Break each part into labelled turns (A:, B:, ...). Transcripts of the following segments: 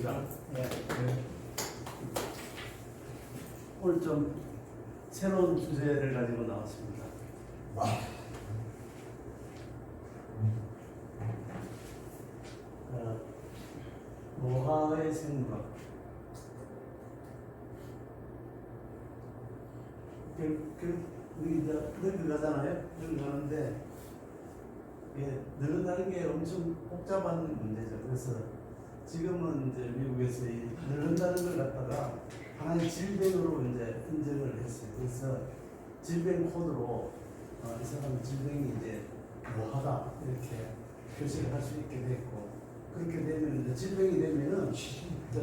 A: 반갑습니다. 오늘 좀 새로운 주제를 가지고 나왔습니다. 노화의 생물학. 우리 늙어 가잖아요. 늙어 가는데 늙는다는 게 엄청 복잡한 문제죠. 그래서 지금은 이제 미국에서 이 늙는다는 걸 갖다가 하나의 질병으로 이제 인정을 했어요. 그래서 질병 코드로 이 사람 질병이 이제 노화다 이렇게 표시를 할 수 있게 됐고, 그렇게 되면 이제 질병이 되면은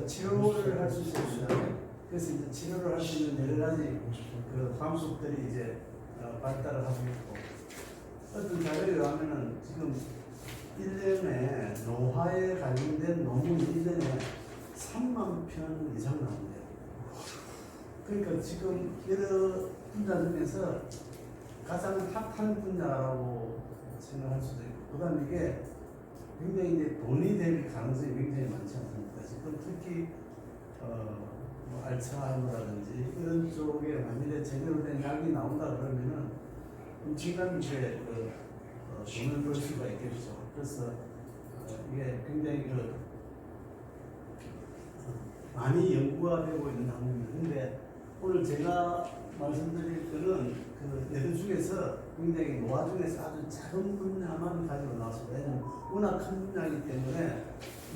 A: 치료를 할 수 있습니다. 그래서 이제 치료를 할 수 있는 여러 가지 그 방법들이 이제 발달을 하고 있고, 어떤 자료에 의하면은 지금 1년에 노화에 관련된 논문 1년에 3만 편 이상 나온대요. 그러니까 지금 여러 분야 중에서 가장 핫한 분야라고 생각할 수도 있고, 그 다음에 이게 굉장히 이제 돈이 될 가능성이 굉장히 많지 않습니까? 지금 특히 뭐 알츠하이머라든지 이런 쪽에 만일에 제대로 된 약이 나온다 그러면은 엄청난 이제 돈을 벌 수가 있겠죠. 그래서 이게 굉장히 많이 연구가 되고 있는 학문입니다. 근데 오늘 제가 말씀드릴 거는 그 예들 중에서 굉장히 노화 중에서 아주 작은 분야만 가지고 나왔습니다. 왜냐하면 워낙 큰 분야이기 때문에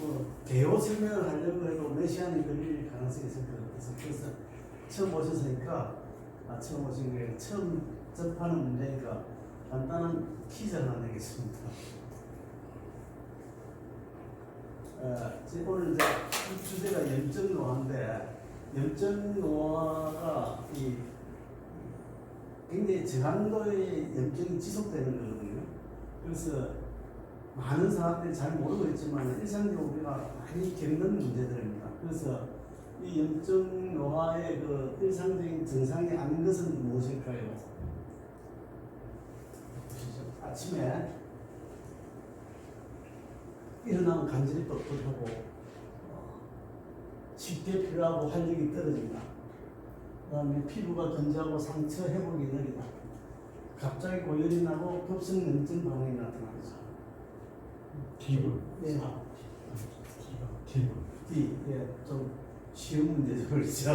A: 뭐 개요 설명을 하려고 해도 몇 시간이 걸릴 가능성이 있을 것 같아서, 그래서 처음 오셨으니까 처음 오신 게 처음 접하는 문제니까 간단한 퀴즈 하나 내겠습니다. 오늘 이제 주제가 염증 노화인데, 염증 노화가 굉장히 저강도의 염증이 지속되는 거거든요. 그래서 많은 사람들이 잘 모르고 있지만 일상적으로 우리가 많이 겪는 문제들입니다. 그래서 이 염증 노화의 그 일상적인 증상이 아닌 것은 무엇일까요? 아침에 일어나면 간절히 뻣뻣하고 쉽게 피로하고 활력이 떨어진다. 그 다음에 피부가 건조하고 상처 회복이 느리다. 갑자기 고열이 나고 급성 염증 반응이 나타나죠.
B: T분.
A: 예.
B: T분.
A: D. 예. 좀 쉬운 문제죠. 그렇죠.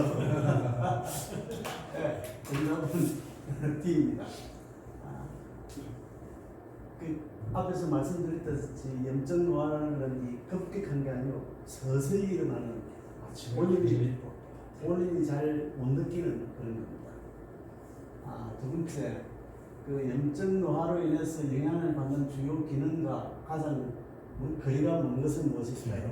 A: 예. 정답은 D입니다. 그 앞에서 말씀드렸듯이 염증 노화라는 건 급격한 게 아니고 서서히 일어나는, 본인이 잘 못 느끼는 그런 겁니다. 두 번째, 그 염증 노화로 인해서 영향을 받는 주요 기능과 가장 거리가 먼 것은 무엇일까요?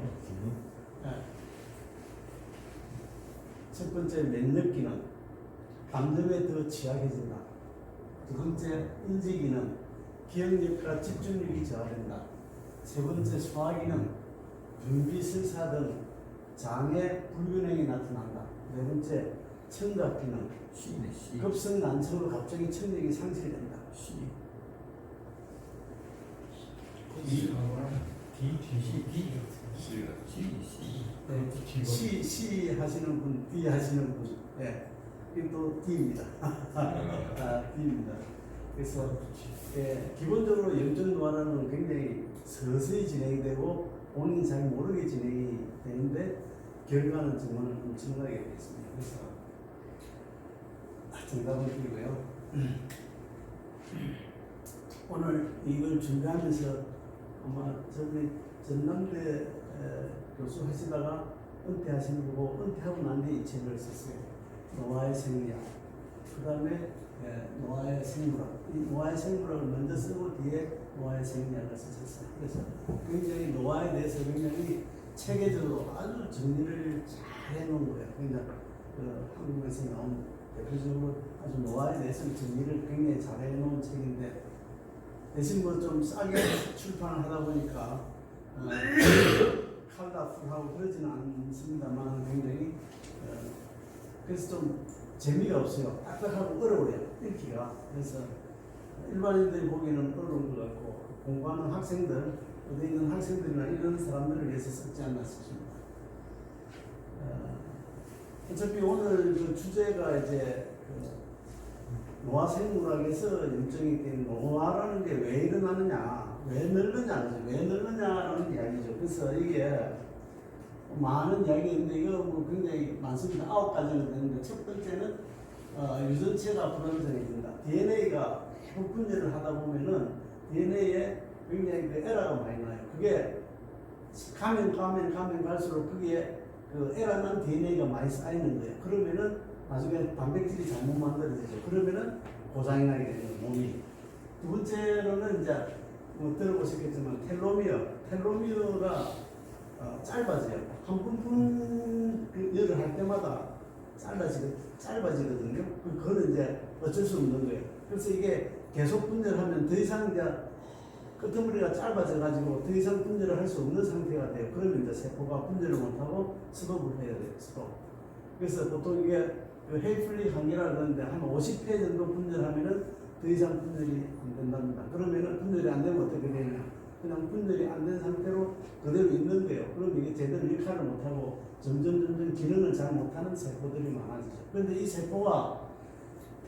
A: 첫 번째, 면역 기능, 감염에 더 취약해진다. 두 번째, 인지 기능, 기억력과 집중력이 저하된다. 세 번째, 소화 기능, 분비 설사 등 장애 불균형이 나타난다. 네 번째, 청각 기능, 급성 난청으로 갑자기 청력이 상실된다. C 하시는 분, D 하시는 분, 네, 이게 또 D입니다. D입니다. 그래서 기본적으로 염증 노화라는 건 굉장히 서서히 진행이 되고 본인이 잘 모르게 진행이 되는데 결과는 정말 엄청나게 되겠습니다. 그래서 정답을 드리고요. 오늘 이걸 준비하면서 아마 저분이 전남대 교수 하시다가 은퇴하시는 거고, 은퇴하고 난 뒤에 이 책을 썼어요. 노화의 생리학. 그 다음에 노화의 생물학. 이 노화의 생물학을 먼저 쓰고 뒤에 노화의 생리학을 쓰셨어요. 그래서 굉장히 노화에 대해서 굉장히 체계적으로 아주 정리를 잘 해놓은 거예요. 그러니까 한국에서 나온 대표적으로 아주 노화에 대해서 정리를 굉장히 잘 해놓은 책인데, 대신 뭐 좀 싸게 출판을 하다 보니까 컬러풀하고 그러지는 않습니다만 굉장히 그래서 좀 재미가 없어요. 딱딱하고 어려워요, 읽기가. 그래서 일반인들이 보기에는 어려운 것 같고, 공부하는 학생들, 어디 있는 학생들이나 이런 사람들을 위해서 썼지 않나 싶습니다. 어차피 오늘 그 주제가 이제 그 노화생물학에서 염증이 된 노화라는 게 왜 일어나느냐, 왜 늘느냐, 왜 늘느냐라는 이야기죠. 그래서 이게 많은 이야기인데 이거 뭐 굉장히 많습니다. 9가지가 되는데 첫 번째는 유전체가 불안정해진다. DNA가 계속 분열을 하다 보면은 DNA에 굉장히 그 에러가 많이 나요. 그게 가면 갈수록 그게 그 에러난 DNA가 많이 쌓이는 거예요. 그러면은 나중에 단백질이 잘못 만들어지죠. 그러면은 고장이 나게 되는 거예요, 몸이. 두 번째로는 이제 뭐 들어보셨겠지만 텔로미어가 짧아져요. 한 분분 열을 할 때마다 짧아지거든요. 그거는 이제 어쩔 수 없는 거예요. 그래서 이게 계속 분열하면 더 이상 이제 끄트머리가 짧아져가지고 더 이상 분열을 할 수 없는 상태가 돼요. 그러면 이제 세포가 분열을 못하고 스톱을 해야 돼요. 스톱. 그래서 보통 이게 그 헤이플리 한계라 그러는데 한 50회 정도 분열하면은 더 이상 분열이 안 된답니다. 그러면은 분열이 안 되면 어떻게 되냐? 그냥 분열이 안 된 상태로 그대로 있는 거예요. 그럼 이게 제대로 역할을 못하고 점점 기능을 잘 못하는 세포들이 많아지죠. 그런데 이 세포가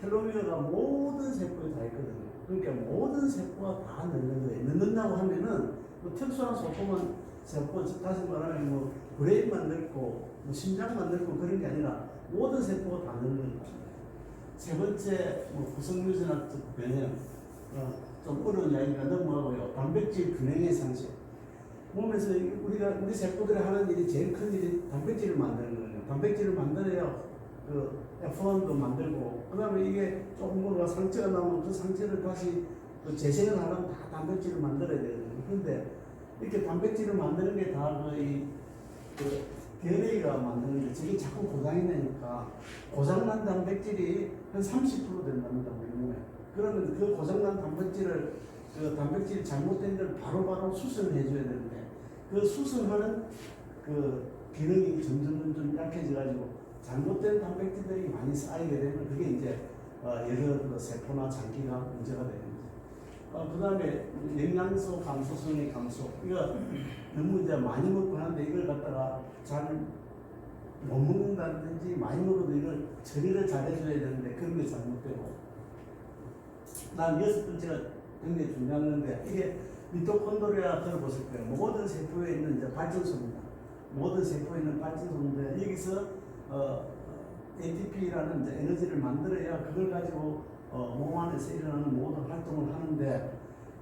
A: 텔로미어가 모든 세포에 다 있거든요. 그러니까 모든 세포가 다 넣는 거예요. 넣는다고 하면은 뭐 특수한 세포, 다시 말하면 뭐 브레인만 넣고 뭐 심장만 넣고 그런 게 아니라 모든 세포가 다 넣는 겁니다. 세 번째 뭐 구성유전학 변형, 좀 어려운 이야기가 넘어가고요. 단백질 균형의 상실. 몸에서 우리 세포들이 하는 일이 제일 큰 일이 단백질을 만드는 거예요. 단백질을 만들어야 그 F1도 만들고, 그 다음에 이게 조금 뭔가 상처가 나오면 그 상처를 다시 그 재생을 하려면 다 단백질을 만들어야 되거든요. 그런데 이렇게 단백질을 만드는 게 다 거의 그 DNA가 만드는 게 저게 자꾸 고장이 나니까 고장난 단백질이 한 30% 된답니다. 우리 몸에. 그러면 그 고장난 단백질을 그 단백질이 잘못된 걸 바로바로 수선을 해줘야 되는데 그 수선하는 그 기능이 점점 약해져가지고 잘못된 단백질들이 많이 쌓이게 되면 그게 이제 여러 세포나 장기가 문제가 되는 거죠. 그 다음에 영양소 감소성의 감소. 이거 너무 이제 많이 먹고 하는데 이걸 갖다가 잘 못 먹는다든지 많이 먹어도 이걸 처리를 잘 해줘야 되는데 그런 게 잘못되고. 난 여섯 번째가 굉장히 중요한 건데 이게 미토콘드리아 들어보실 거예요. 모든 세포에 있는 이제 발전소입니다. 모든 세포에 있는 발전소인데 여기서 ATP라는 이제 에너지를 만들어야 그걸 가지고 몸 안에서 일어나는 모든 활동을 하는데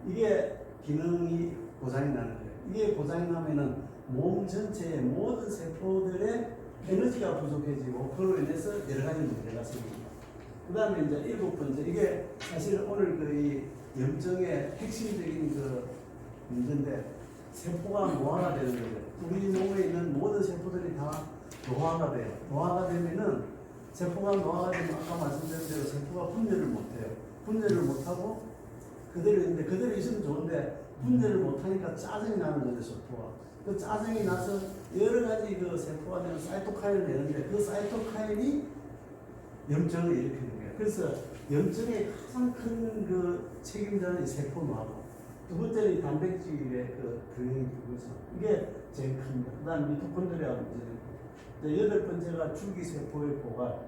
A: 이게 기능이 고장이 나는 거예요. 이게 고장이 나면은 몸 전체의 모든 세포들의 에너지가 부족해지고 그로 인해서 여러 가지 문제가 생깁니다. 그 다음에 이제 일곱 번째, 이게 사실 오늘 그 이 염증의 핵심적인 그 문제인데 세포가 노화가 되는 거예요. 우리 몸에 있는 모든 세포들이 다 노화가 돼요. 노화가 되면은 세포가 노화가 되면 아까 말씀드린 대로 세포가 분열을 못해요. 분열을 못하고 그대로 있는데 그대로 있으면 좋은데 분열을 못하니까 짜증이 나는 거죠, 세포가. 그 짜증이 나서 여러 가지 그 세포가 되는 사이토카인을 내는데 그 사이토카인이 염증을 일으키는 거예요. 그래서 염증의 가장 큰 그 책임자는 이 세포 노화고 두 번째는 이 단백질의 그 균형이 부족해서 이게 제일 큽니다. 그 다음 미토콘드리아 문제는 여덟 번째가 줄기세포의 고갈.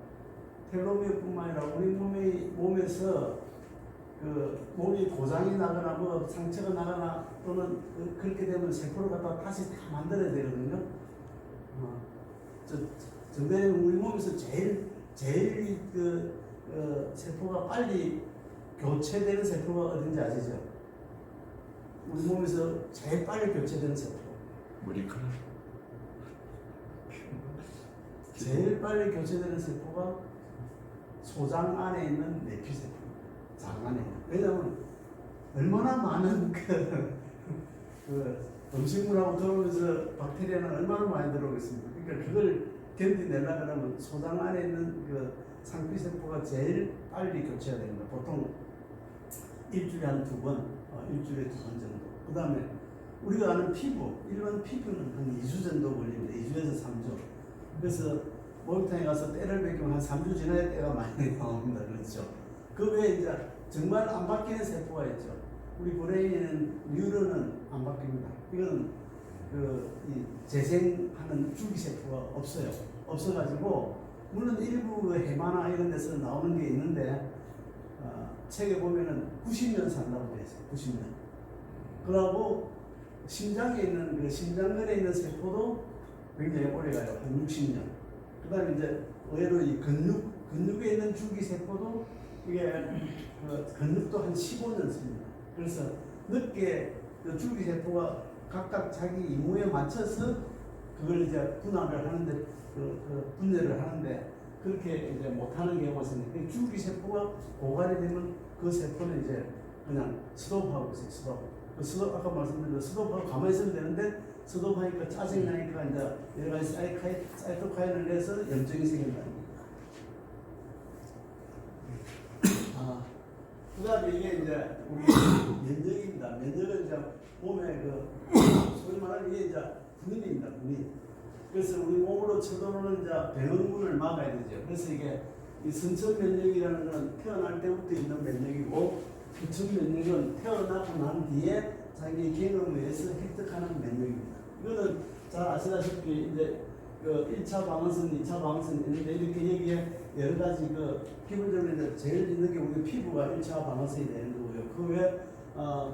A: 텔로미어뿐만 아니라 우리 몸에서 그 몸이 고장이 나거나 뭐 상처가 나거나 또는 그렇게 되면 세포를 갖다 다시 다 만들어야 되거든요. 정대는 우리 몸에서 제일 그 세포가 빨리 교체되는 세포가 어딘지 아시죠? 우리 몸에서 제일 빨리 교체되는 세포.
B: 머리카락.
A: 제일 빨리 교체되는 세포가 소장 안에 있는 내피세포. 장 안에. 왜냐하면 얼마나 많은 그 음식물하고 들어오면서 박테리아는 얼마나 많이 들어오겠습니까? 그러니까 그걸 견디내려고 하면 소장 안에 있는 그 상피세포가 제일 빨리 교체가 됩니다. 보통 일주일에 한 2번, 일주일에 2번 정도. 그 다음에 우리가 아는 피부, 일반 피부는 한 2주 정도 걸립니다. 2주에서 3주. 그래서 목욕탕에 가서 때를 벗기면 한 3주 지나야 때가 많이 나옵니다. 그렇죠. 그 외에 이제 정말 안 바뀌는 세포가 있죠. 우리 브레인에는 뉴런은 안 바뀝니다. 이건 이 재생하는 줄기세포가 없어요. 없어가지고 물론 일부 해마나 이런 데서 나오는 게 있는데 책에 보면은 90년 산다고 되어 있어요. 90년. 그러고 심장에 있는 그 심장근에 있는 세포도 굉장히 오래 가요. 한 60년. 그다음에 이제 의외로 이 근육에 있는 줄기 세포도 이게 그 근육도 한 15년 씁니다. 그래서 늦게 그 줄기 세포가 각각 자기 임무에 맞춰서 그걸 이제 분할을 하는데 분열을 하는데 그렇게 이제 못하는 경우가 있는데 줄기 세포가 고갈이 되면 그 세포는 이제 그냥 스톱하고 있어요. 스톱. 아까 말씀드린 스톱하고 가만히 있으면 되는데 스톱하니까 짜증이 나니까 이제 여러 가지 사이토카인을 내서 염증이 생긴다는 겁니다. 그다음에 이게 이제 우리 면역입니다. 면역은 이제 몸에 소위 말하는 이게 이제 군인입니다. 군인. 그래서 우리 몸으로 쳐들어오는 이제 병원군을 막아야 되죠. 그래서 이게 이 선천 면역이라는 건 태어날 때부터 있는 면역이고 부천 면역은 태어나고 난 뒤에 자기 경험에 의해서 획득하는 면역입니다. 이거는 잘 아시다시피 이제 1차 방어선, 2차 방어선 있는데 이렇게 여기에 여러 가지 기본적으로 이제 제일 있는 게 우리 피부가 1차 방어선이 되는 거고요. 그 외에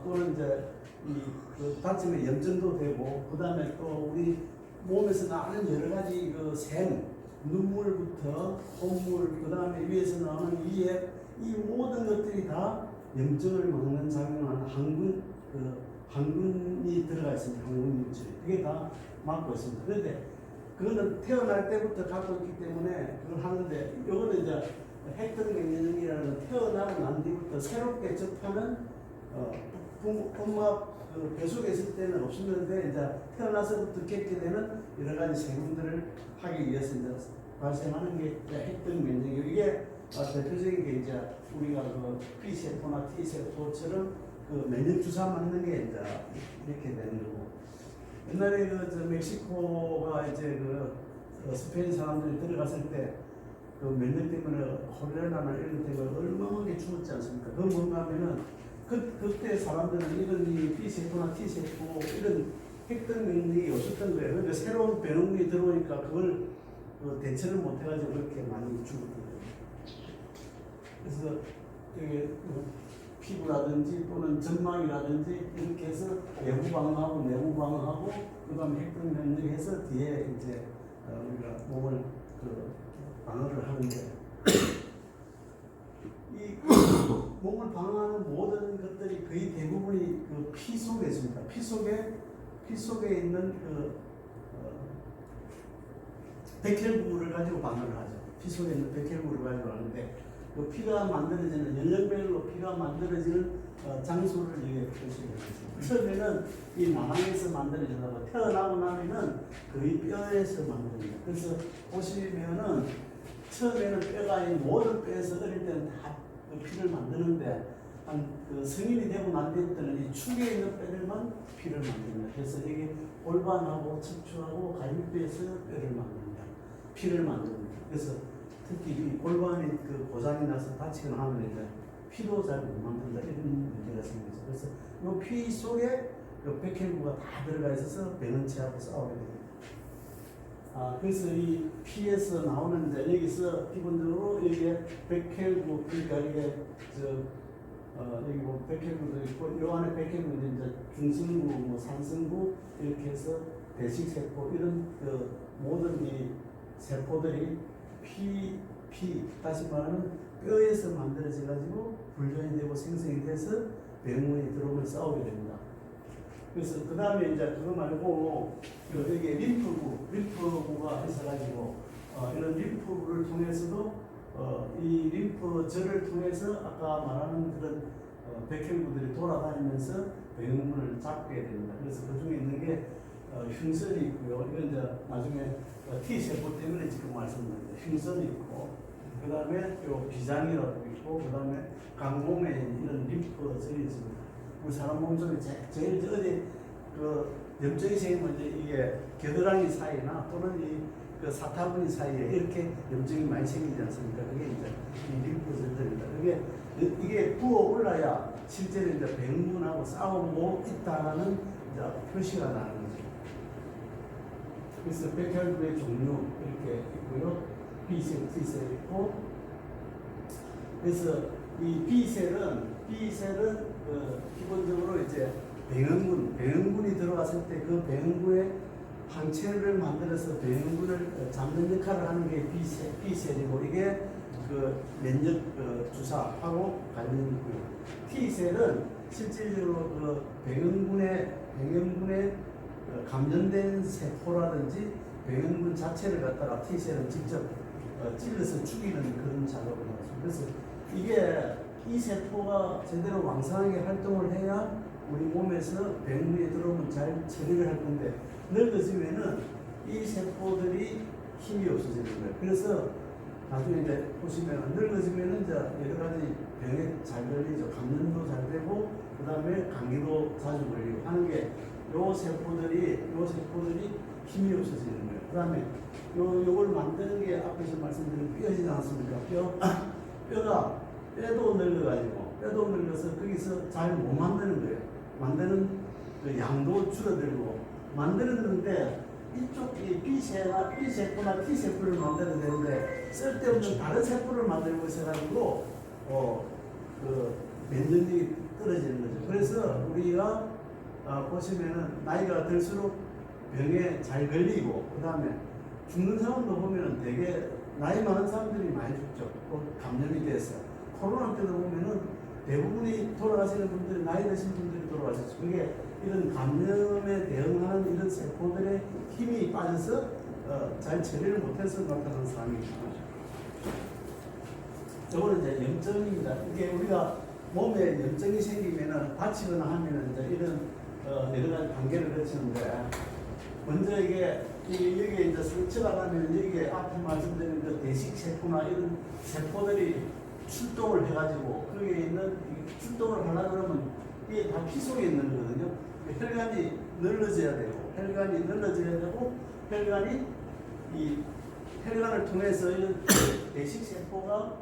A: 또는 이제 다치면 염증도 되고 그 다음에 또 우리 몸에서 나오는 여러 가지 샘, 눈물부터 콧물, 그 다음에 위에서 나오는 위에 이 모든 것들이 다 염증을 막는 작용하는 항균이 들어가 있습니다. 항균 물질. 그게 다 막고 있습니다. 그런데 그거는 태어날 때부터 갖고 있기 때문에 그걸 하는데 이거는 이제 획득 면역이라는 건 태어나고 난 뒤부터 새롭게 접하는 엄마 뱃속에 있을 때는 없었는데 이제 태어나서부터 겪게 되는 여러 가지 세균들을 하기 위해서 이제 발생하는 게 획득 면역이고 이게 대표적인 게 이제 우리가 B 세포나 T 세포처럼 면역 주사 맞는 게 이제 이렇게 되는 거고. 옛날에 멕시코가 이제 스페인 사람들이 들어갔을 때 면역 때문에 콜레라나 이런 때가 얼마나 죽었지 않습니까? 그건 뭔가 하면은 그때 사람들은 이런 이 B 세포나 T 세포 이런 획득 면역이 없었던 거예요. 그러니까 새로운 변형이 들어오니까 그걸 대처를 못해가지고 그렇게 많이 죽었던 거예요. 그래서 이게 피부라든지 또는 점막이라든지 이렇게 해서 외부 방어하고 내부 방어하고 그다음에 획득 면역을 해서 뒤에 이제 우리가 몸을 방어를 하는데 이 몸을 방어하는 모든 것들이 거의 대부분이 피 속에 있습니다. 피 속에 있는 백혈구를 가지고 방어를 하죠. 피 속에 있는 백혈구를 가지고 하는데 피가 만들어지는 연령별로 피가 만들어지는 장소를 여기에 표시를 했습니다. 처음에는 이 나방에서 만들어지다가 태어나고 나면은 거의 뼈에서 만들어집니다. 그래서 보시면은 처음에는 뼈가 아닌 모든 뼈에서 어릴 때는 다 피를 만드는데 한 성인이 되고 난 뒤부터는 이 축에 있는 뼈들만 피를 만듭니다. 그래서 여기 골반하고 척추하고 갈비뼈에서 뼈를 만듭니다. 피를 만듭니다. 그래서 특히 이 골반이 고장이 나서 다치거나 하면 이제 피도 잘 못 만든다 이런 문제가 생기죠. 그래서 이 피 속에 백혈구가 다 들어가 있어서 병원체하고 싸우게 됩니다. 그래서 이 피에서 나오는 이제 여기서 기본적으로 여기에 백혈구 그러니까 이게 여기 뭐 백혈구도 있고 요 안에 백혈구도 이제 중성구, 뭐 산성구 이렇게 해서 대식세포 이런 모든 이 세포들이 다시 말하면 뼈에서 만들어져 가지고 분련이 되고 생성이 돼서 병원에 들어오면 싸우게 됩니다. 그래서 그 다음에 이제 그거 말고 여기 림프구가 있어가지고 이런 림프구를 통해서도 이 림프절을 통해서 아까 말하는 그런 백혈구들이 돌아다니면서 병원을 잡게 됩니다. 그래서 그 중에 있는 게 흉선이 있고요. 이건 이제 나중에 T 세포 때문에 지금 말씀드린 흉선이 있고, 그 다음에 요 비장이라고 있고, 그 다음에 강몸에 이런 림프절이 있습니다. 우리 사람 몸속에 제일 어디 염증이 생기면 이게 겨드랑이 사이나 또는 이 사타구니 사이에 이렇게 염증이 많이 생기지 않습니까? 그게 이제 이 림프절들입니다. 이게 부어 올라야 실제로 이제 병문하고 싸우고 있다는 이제 표시가 나는 거죠. 그래서 백혈구의 종류 이렇게 있고요. B셀, T셀이 있고, 그래서 이 B셀은 기본적으로 이제 병원군이 들어왔을 때 그 병원군의 항체를 만들어서 병원군을 잡는 역할을 하는 게 B셀이고, 이게 그 면역 주사하고 관련이고요. T셀은 실질적으로 그 병원군의 감염된 세포라든지 병원군 자체를 갖다가 T셀은 직접 찔러서 죽이는 그런 작업을 하죠. 그래서 이게 이 세포가 제대로 왕성하게 활동을 해야 우리 몸에서 병원에 들어오면 잘 처리를 할 건데, 늙어지면은 이 세포들이 힘이 없어지는 거예요. 그래서 나중에 이제 보시면 늙어지면은 이제 여러 가지 병에 잘 걸리죠. 감염도 잘 되고, 그 다음에 감기도 자주 걸리고 하는 게 요 세포들이 힘이 없어지는 거예요. 그 다음에 요걸 만드는 게 앞에서 말씀드린 뼈이지 않습니까? 뼈도 늙어가지고, 뼈도 늙어서 거기서 잘 못 만드는 거예요. 만드는 그 양도 줄어들고, 만드는데 이쪽 이 B세포나 T세포를 만들어야 되는데 쓸데없는 다른 세포를 만들고 있어가지고 그 면역력이 떨어지는 거죠. 그래서 우리가 보시면은 나이가 들수록 병에 잘 걸리고, 그 다음에 죽는 사람도 보면은 되게 나이 많은 사람들이 많이 죽죠. 감염이 돼서. 코로나 때도 보면은 대부분이 돌아가시는 분들이 나이 드신 분들이 돌아가셨죠. 그게 이런 감염에 대응하는 이런 세포들의 힘이 빠져서 잘 처리를 못해서 나타나는 상황입니다. 저거는 이제 염증입니다. 이게 우리가 몸에 염증이 생기면은 다치거나 하면은 이제 이런 여러 가지 단계를 거치는데, 먼저 이게 여기에 이제 상처가 나면 여기에 앞에 말씀드린 그 대식 세포나 이런 세포들이 출동을 해가지고, 거기에 있는 출동을 하려고 그러면 이게 다 피 속에 있는 거거든요. 혈관이 늘어져야 되고, 혈관을 통해서 이런 대식 세포가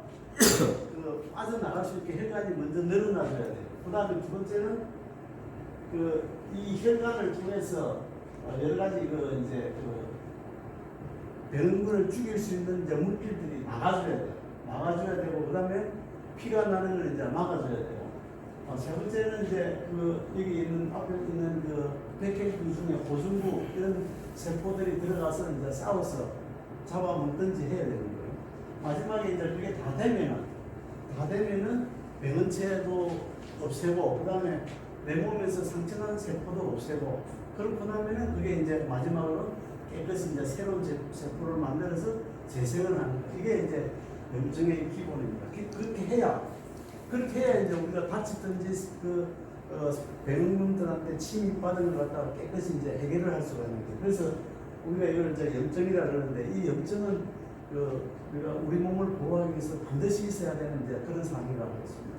A: 빠져나갈 수 있게 혈관이 먼저 늘어나줘야 돼요. 그 다음에 두 번째는 이 혈관을 통해서 여러 가지 병균을 죽일 수 있는 이제 물질들이 나가줘야 되고, 그 다음에 피가 나는 걸 이제 막아줘야 돼요. 세 번째는 이제 여기 있는 앞에 있는 백혈균 중에 고중부 이런 세포들이 들어가서 이제 싸워서 잡아먹든지 해야 되는 거예요. 마지막에 이제 그게 다 되면은 병원체도 없애고, 그 다음에 내 몸에서 상처난 세포도 없애고, 그러고 나면은 그게 이제 마지막으로 깨끗이 이제 새로운 세포를 만들어서 재생을 하는 거예요. 이게 이제 염증의 기본입니다. 그렇게 해야 이제 우리가 다치든지 병원들한테 침입받은 걸 갖다가 깨끗이 이제 해결을 할 수가 있는 거예요. 그래서 우리가 이걸 이제 염증이라 그러는데, 이 염증은 우리가 우리 몸을 보호하기 위해서 반드시 있어야 되는 이제 그런 상황이라고 했습니다.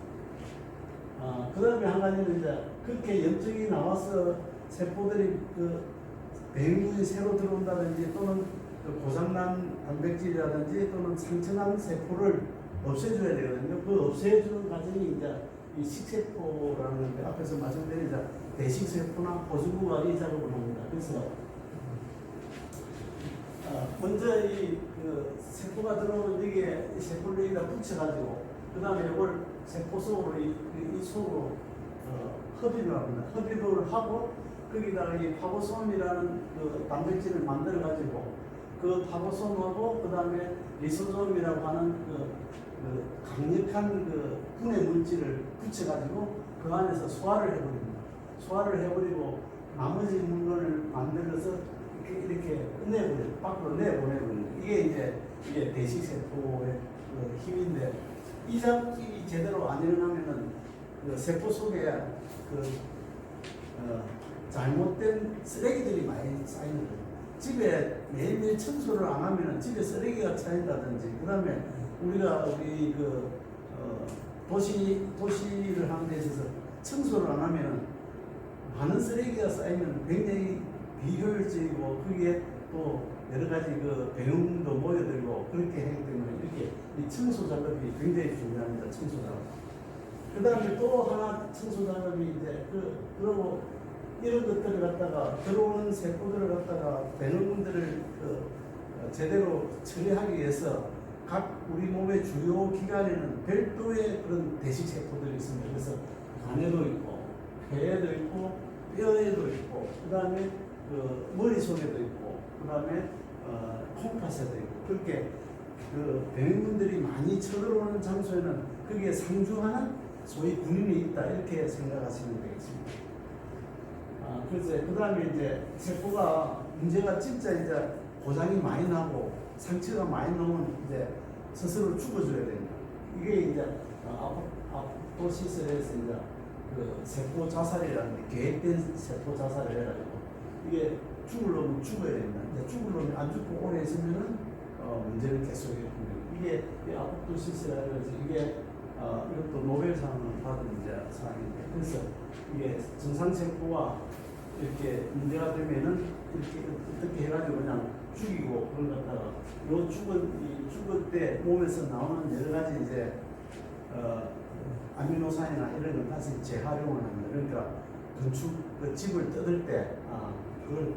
A: 그 다음에 한 가지는 이제 그렇게 염증이 나와서 세포들이 병균이 새로 들어온다든지, 또는 고장난 단백질이라든지, 또는 상처난 세포를 없애줘야 되거든요. 그 없애주는 과정이 이제 이 식세포라는 게 앞에서 말씀드린 이제 대식세포나 보증부가 이 작업을 합니다. 그래서 먼저 세포가 들어오면 여기에 이 세포를 여기다 붙여가지고, 그 다음에 이걸 세포 속으로 이 속으로 흡입을 합니다. 흡입을 하고, 거기다가 이 파고솜이라는 단백질을 만들어가지고, 그 파고솜하고 그 다음에 리소솜이라고 하는 강력한 분해 물질을 붙여가지고 그 안에서 소화를 해버립니다. 소화를 해버리고 나머지 물건을 만들어서 이렇게 밖으로 내보내버립니다. 이게 대식세포의 힘인데, 이 작업이 제대로 안 일어나면은 세포 속에 잘못된 쓰레기들이 많이 쌓이는 거예요. 집에 매일매일 청소를 안 하면은 집에 쓰레기가 쌓인다든지, 그 다음에 우리 도시를 하는 데 있어서 청소를 안 하면은 많은 쓰레기가 쌓이면 굉장히 비효율적이고, 거기에 또 여러 가지 병도 모여들고 그렇게 하기 때문에 이렇게 이 청소 작업이 굉장히 중요합니다. 청소 작업. 그 다음에 또 하나 청소 작업이 이제 그러고 이런 것들을 갖다가 들어오는 세포들을 갖다가 병원들을 제대로 처리하기 위해서 각 우리 몸의 주요 기관에는 별도의 그런 대식 세포들이 있습니다. 그래서 간에도 있고, 폐에도 있고, 뼈에도 있고, 그 다음에 그 머릿속에도 있고, 그 다음에 콩팥에도 있고, 그렇게 그 병인분들이 많이 쳐들어오는 장소에는 거기에 상주하는 소위 군인이 있다 이렇게 생각하시면 되겠습니다. 그래서 그 다음에 이제 세포가 문제가 진짜 이제 고장이 많이 나고 상처가 많이 나면 이제 스스로 죽어줘야 됩니다. 이게 이제 아포토시스에서 이제 그 세포 자살이라는 게 계획된 세포 자살을 해가지고 이게 죽으려면 죽어야 됩니다. 이제 죽으려면 안 죽고 오래 있으면은 문제를 계속해야 됩니다. 이게 아포토시스라고 해서 이게 이것도 노벨상을 받은 이제 사항인데 그래서 이게 정상세포가 이렇게 문제가 되면은 이렇게 어떻게 해가지고 그냥 죽이고 그걸 갖다가 요 죽을 때 몸에서 나오는 여러 가지 이제 아미노산이나 이런 걸 다시 재활용을 합니다. 그러니까 건축 그 집을 뜯을 때 그걸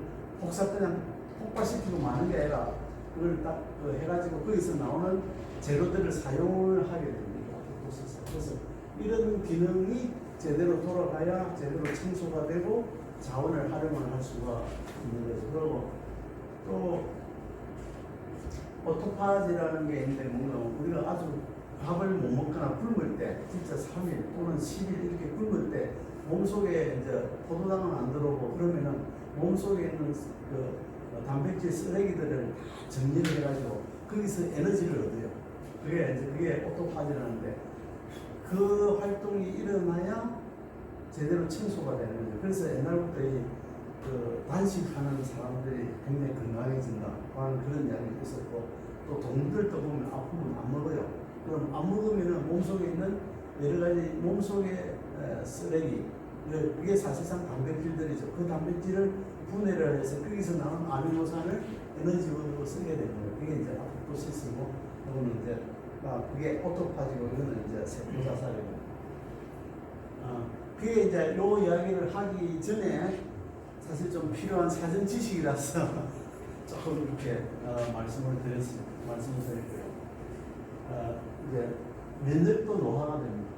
A: 그냥 폭발시키고 마는 게 아니라 그걸 딱 해가지고 거기서 나오는 재료들을 사용을 하게 됩니다. 그래서 이런 기능이 제대로 돌아가야 제대로 청소가 되고 자원을 활용을 할 수가 있는 거죠. 그리고 또 오토파지라는 게 있는데 뭔가 우리가 아주 밥을 못 먹거나 굶을 때 진짜 3일 또는 10일 이렇게 굶을 때 몸속에 이제 포도당은 안 들어오고 그러면은 몸속에 있는 그 단백질 쓰레기들을 다 정리를 해가지고 거기서 에너지를 얻어요. 그게 오토파지라는데 그 활동이 일어나야 제대로 청소가 되는 거죠. 그래서 옛날부터 그 단식하는 사람들이 굉장히 건강해진다 하는 그런 이야기가 있었고 또 동물들도 보면 아프면 안 먹어요. 그럼 안 먹으면은 몸속에 있는 여러 가지 몸속의 쓰레기 그게 사실상 단백질들이죠. 그 단백질을 분해를 해서 거기서 나오는 아미노산을 에너지원으로 쓰게 되는 거예요. 그게 이제 아포토시스고 그거는 이제 그게 오토파지고 이거는 이제 세포 자살이고 그게 이제 요 이야기를 하기 전에 사실 좀 필요한 사전 지식이라서 조금 이렇게 말씀을 드리고요. 이제 면역도 노화가 됩니다.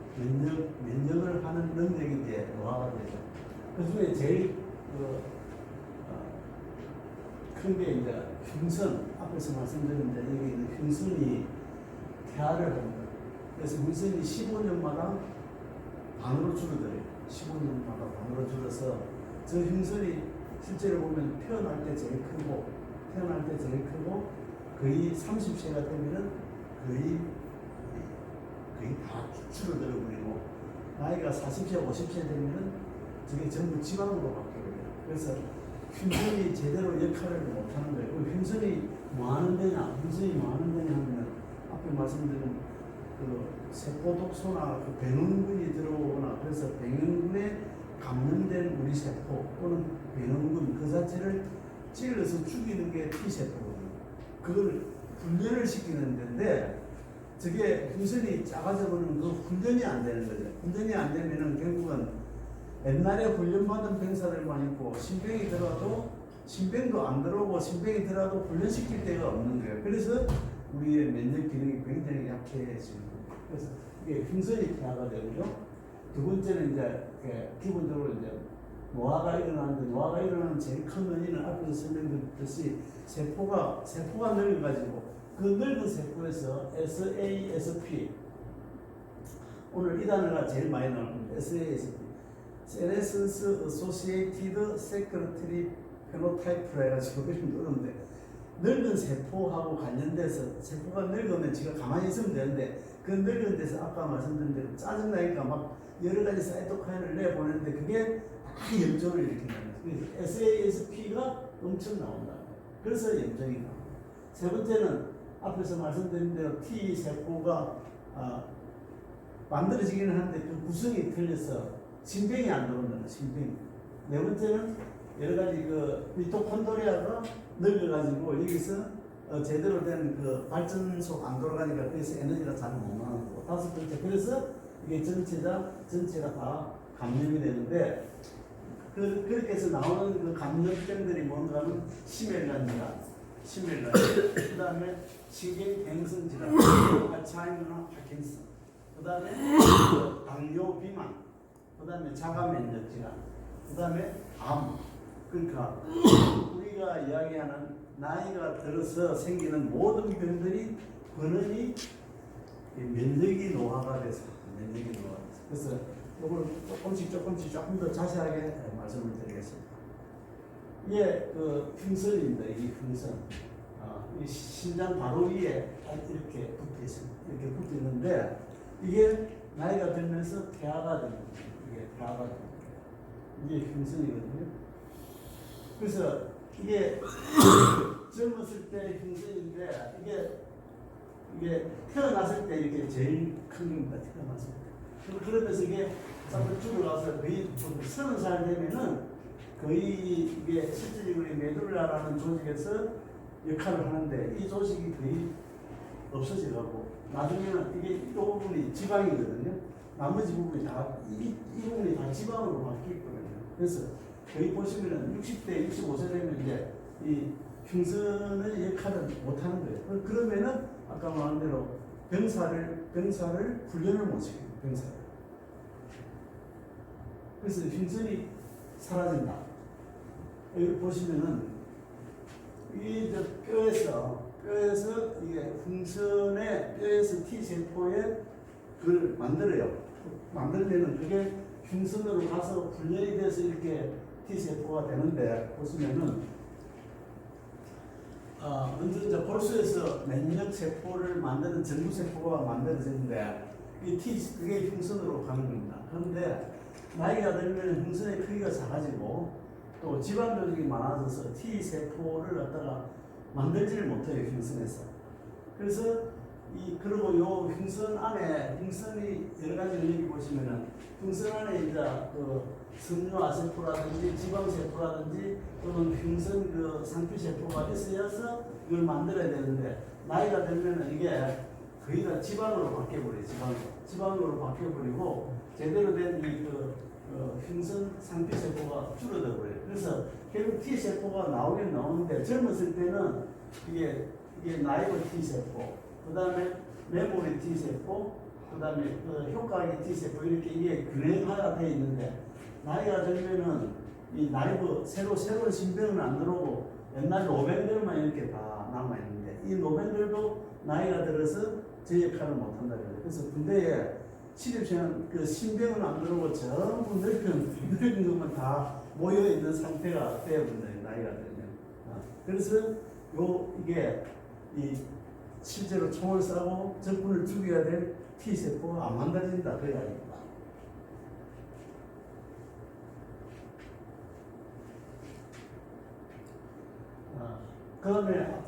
A: 면역을 하는 능력이 이제 노화가 되죠. 그 중에 제일 큰 게 이제 흉선, 앞에서 말씀드렸는데 여기 있는 흉선이 태아를 합니다. 그래서 흉선이 15년마다 반으로 줄어들어요. 15년마다 반으로 줄어서 저 흉선이 실제로 보면 태어날 때 제일 크고 거의 30세가 되면은 거의 다 줄어들어 버리고 나이가 40세, 50세 되면은 저게 전부 지방으로 바뀌어요. 그래서 흉선이 제대로 역할을 못하는 거예요. 흉선이 뭐 하는 데냐 하면 앞에 말씀드린 그 세포 독소나 그 병원군이 들어오거나 그래서 병원군에 감염된 우리 세포 또는 병원군 그 자체를 찔러서 죽이는 게 T세포거든요. 그걸 훈련을 시키는 데인데 저게 흉선이 작아져 버리면 그 훈련이 안 되는 거죠. 훈련이 안 되면은 결국은 옛날에 훈련받은 병사들만 있고 신병이 들어와도 신병도 안 들어오고 신병이 들어와도 훈련시킬 데가 없는 거예요. 그래서 우리의 면역 기능이 굉장히 약해지는 거예요. 그래서 이게 흉선이 태아가 되고요. 두 번째는 이제 기본적으로 이제 노화가 일어나는데 노화가 일어나는 제일 큰 원인은 앞에서 설명드렸듯이 세포가 늙어가지고 그 늙은 세포에서 SASP 오늘 이 단어가 제일 많이 나올 겁니다. SASP Senescence Associated Secretory Phenotype라 해가지고 이름 어려운데 늙은 세포하고 관련돼서 세포가 늙으면 지가 가만히 있으면 되는데 그 늙은 데서 아까 말씀드린 대로 짜증나니까 막 여러 가지 사이토카인을 내보내는데 그게 다 염증을 일으킨다는 거예요. 그래서 SASP가 엄청 나온다. 그래서 염증이 나옵니다. 세 번째는 앞에서 말씀드린 대로 T세포가 만들어지기는 하는데 그 구성이 틀려서 신병이 안 들어온다는 신병. 네 번째는 여러 가지 그 미토콘드리아가 늙어가지고 여기서 제대로 된 그 발전소 안 돌아가니까 거기서 에너지가 잘 못 나오는 거고. 다섯 번째 그래서 이게 전체가 다 감염이 되는데 그렇게 해서 나오는 그 감염병들이 뭔가 하면 심혈관계가 치매나 그 다음에 신경행성 질환, 알츠하이머나 파킨슨, 그 다음에 당뇨 비만, 그 다음에 자가 면역 질환, 그 다음에 암. 그러니까 우리가 이야기하는 나이가 들어서 생기는 모든 병들이 근원이 면역이 노화가 돼서 면역이 노화가 돼서 그래서 이걸 조금 더 자세하게 말씀을 드리겠습니다. 이게 그 흉선입니다. 이 흉선. 이 심장 바로 위에 이렇게 붙어 있습니다. 이렇게 붙어 있는데 이게 나이가 들면서 퇴화가 됩니다. 이게 퇴화가 됩니다. 이게 흉선이거든요. 그래서 이게 젊었을 때 흉선인데 이게 태어났을 때 이렇게 제일 큰 겁니다. 태어났을 때. 그러면서 이게 싹 줄어가서 거의 30살 되면은 거의 이게 실질적으로 메둘라라는 조직에서 역할을 하는데 이 조직이 거의 없어져가고 나중에는 이게 이 부분이 지방이거든요. 나머지 부분이 이 부분이 다 지방으로 바뀌거든요. 그래서 거의 보시면은 60대, 65세 되면 이제 이 흉선의 역할을 못하는 거예요. 그러면은 아까 말한 대로 병사를 훈련을 못 시켜요. 병사를. 그래서 흉선이 사라진다. 여기 보시면은 이 뼈에서 이게 흉선의 뼈에서 T 세포에 그걸 만들어요. 만들면은 그게 흉선으로 가서 분열이 돼서 이렇게 T 세포가 되는데 보시면은 먼저 골수에서 면역 세포를 만드는 전구 세포가 만들어지는데 그게 흉선으로 가는 겁니다. 그런데 나이가 들면 흉선의 크기가 작아지고 또 지방 조직이 많아져서 T 세포를 갖다가 만들지를 못해요. 흉선에서. 그래서 그리고 요 흉선 안에 흉선이 여러 가지 여기 보시면은 흉선 안에 이제 그 섬유 아세포라든지 지방 세포라든지 또는 흉선 그 상피 세포가 있어서 이걸 만들어야 되는데 나이가 들면은 이게 거의 다 지방으로 바뀌어버려요. 지방으로 바뀌어버리고 제대로 된 흉선 상피 세포가 줄어들어 버려요. 그래서 결국 T 세포가 나오긴 나오는데 젊었을 때는 이게 나이버 T 세포, 그 다음에 메모리 T 세포, 그 다음에 효과기 T 세포 이렇게 이게 균형화가 되어 있는데 나이가 들면은 이 나이버 새로운 신병은 안 들어오고 옛날 노벤들만 이렇게 다 남아 있는데 이 노벤들도 나이가 들어서 제 역할을 못 한다 그래요. 그래서 군대에 취립시간 그 신병은 안 들어오고 전부 늙은 것만 다 모여 있는 상태가 되어버린다. 나이가 들면. 그래서 이게 실제로 총을 쏴고 적군을 죽여야 될 T 세포가 안 만들어진다 그 이야기입니다. 그 다음에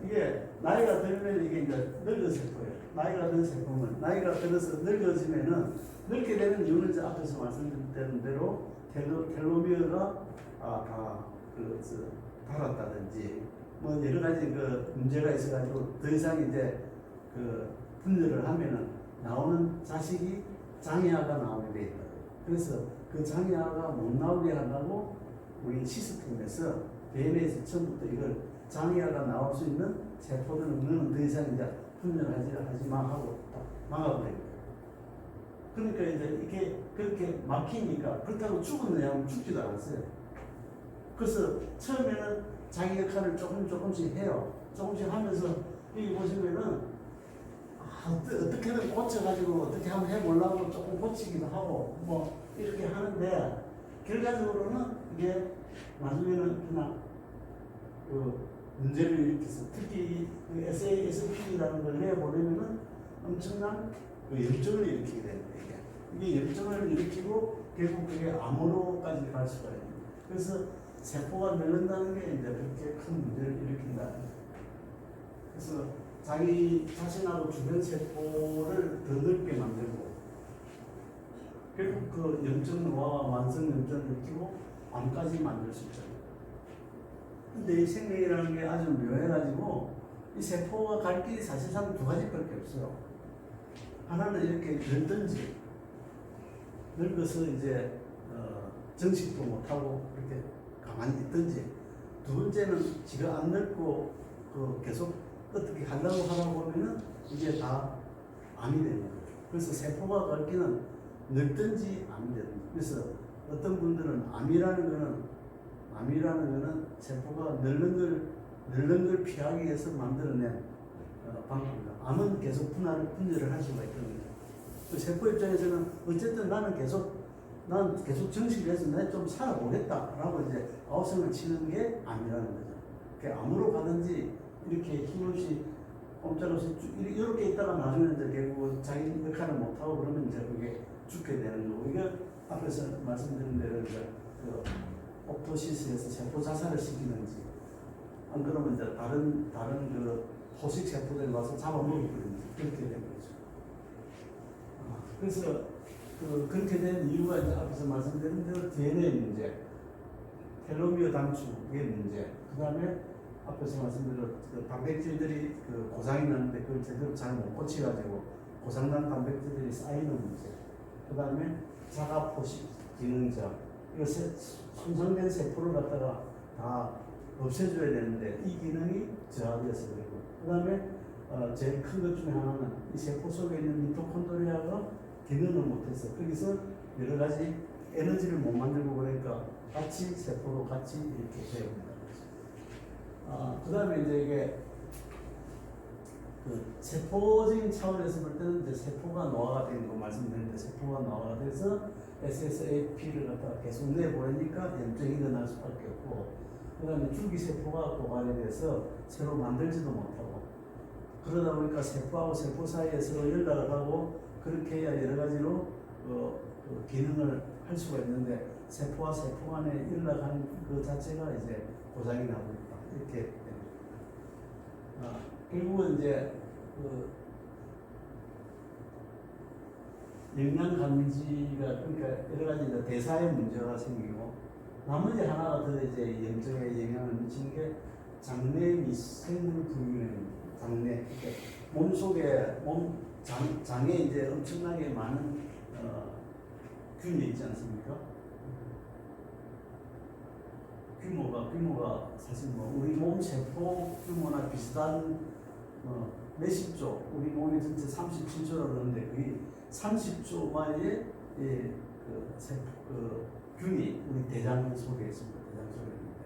A: 이게 나이가 들면 이게 이제 늙은 세포예요. 나이가 든 세포는 나이가 들어서 늙어지면은 늙게 되는 이유는 이제 앞에서 말씀드린 대로 텔로미어가 닳았다든지 뭐 여러 가지 그 문제가 있어가지고 더 이상 이제 그 분열을 하면은 나오는 자식이 장애아가 나오게 돼 있다. 그래서 그 장애아가 못 나오게 한다고 우리 시스템에서 DNA에서 처음부터 이걸 장애아가 나올 수 있는 세포들은 너는 더 이상 이제 분열하지 마 하고 막아버립니다. 그러니까 이제 이게 그렇게 막히니까 그렇다고 죽었느냐 죽지도 않았어요. 그래서 처음에는 자기 역할을 조금씩 해요. 조금씩 하면서 여기 보시면은 어떻게든 고쳐가지고 어떻게 한번 해보려고 조금 고치기도 하고 뭐 이렇게 하는데 결과적으로는 이게 나중에는 그냥 그 문제를 일으켜서 특히 그 SASP라는 걸 내보내면은 엄청난 그 염증을 일으키게 됩니다. 이게 염증을 일으키고 결국 그게 암으로까지 갈 수가 있는. 그래서 세포가 늙는다는 게 이제 그렇게 큰 문제를 일으킨다. 그래서 자기 자신하고 주변 세포를 더 넓게 만들고 결국 그 염증 노화와 만성 염증을 일으키고 암까지 만들 수 있잖아요. 근데 이 생명이라는 게 아주 묘해가지고 이 세포가 갈 길이 사실상 두 가지밖에 없어요. 하나는 이렇게 늙든지 늙어서 이제 정식도 못하고 이렇게 가만히 있든지 두 번째는 지가 안 늙고 그 계속 어떻게 하려고 하다 보면은 이게 다 암이 되는 거예요. 그래서 세포가 굵기는 넓든지 암이 되는 거예요. 그래서 어떤 분들은 암이라는 거는 세포가 넓는 걸 피하기 위해서 만들어낸 방법입니다. 암은 계속 분열을 할 수가 있거든요. 그 세포 입장에서는 어쨌든 나는 계속 정식을 해서 내가 좀 살아보겠다라고 이제 아웃성을 치는 게 암이라는 거죠. 그 암으로 가든지 이렇게 힘없이 꼼짝없이 이렇게 있다가 나중에 이제 결국 자기 역할을 못하고 그러면 이제 그게 죽게 되는 거고, 이거 앞에서 말씀드린 대로 이제 그 옵토시스에서 세포 자살을 시키는지 안 그러면 이제 다른 그 포식 세포들이 와서 잡아먹어버리는지 그렇게 되는 거죠. 그래서 그렇게 된 이유가 이제 앞에서 말씀드린 대로 DNA 문제, 텔로미어 단축의 문제, 그 다음에 앞에서 말씀드린 그 단백질들이 그 고장이 나는데 그걸 제대로 잘 못 고치가지고 고장난 단백질들이 쌓이는 문제, 그 다음에 자가 포식 기능적, 이거 손상된 세포를 갖다가 다 없애줘야 되는데 이 기능이 저하되어서 그리고, 그 다음에 제일 큰 것 중에 하나는 이 세포 속에 있는 미토콘드리아가 기능을 못해서 거기서 여러 가지 에너지를 못 만들고 그러니까 같이 세포로 같이 이렇게 되어옵니다. 그 다음에 이제 이게 그 세포적인 차원에서 볼 때는 이제 세포가 노화가 되는 거 말씀드렸는데, 세포가 노화가 돼서 SSAP를 갖다가 계속 내보내니까 염증이 일어날 수밖에 없고, 그 다음에 줄기세포가 고갈이 돼서 새로 만들지도 못하고, 그러다 보니까 세포하고 세포 사이에 서로 연락을 하고 그렇게 해야 여러 가지로 기능을 할 수가 있는데, 세포와 세포 간에 연락하는 그 자체가 이제 고장이 나고 있다, 이렇게 됩니다. 결국은 이제 그 영양 감지가, 그러니까 여러 가지 이제 대사에 문제가 생기고, 나머지 하나가 더 이제 염증에 영향을 미치는 게 장내 미생물 불균형입니다. 장내, 그러니까 몸 속에 장에 이제 엄청나게 많은 균이 있지 않습니까? 규모가 사실 뭐 우리 몸 세포 규모나 비슷한 몇십 조, 우리 몸이 전체 37조라고 그러는데 거의 30조 마리의 균이 우리 대장 속에 있습니다. 대장 속에 있는데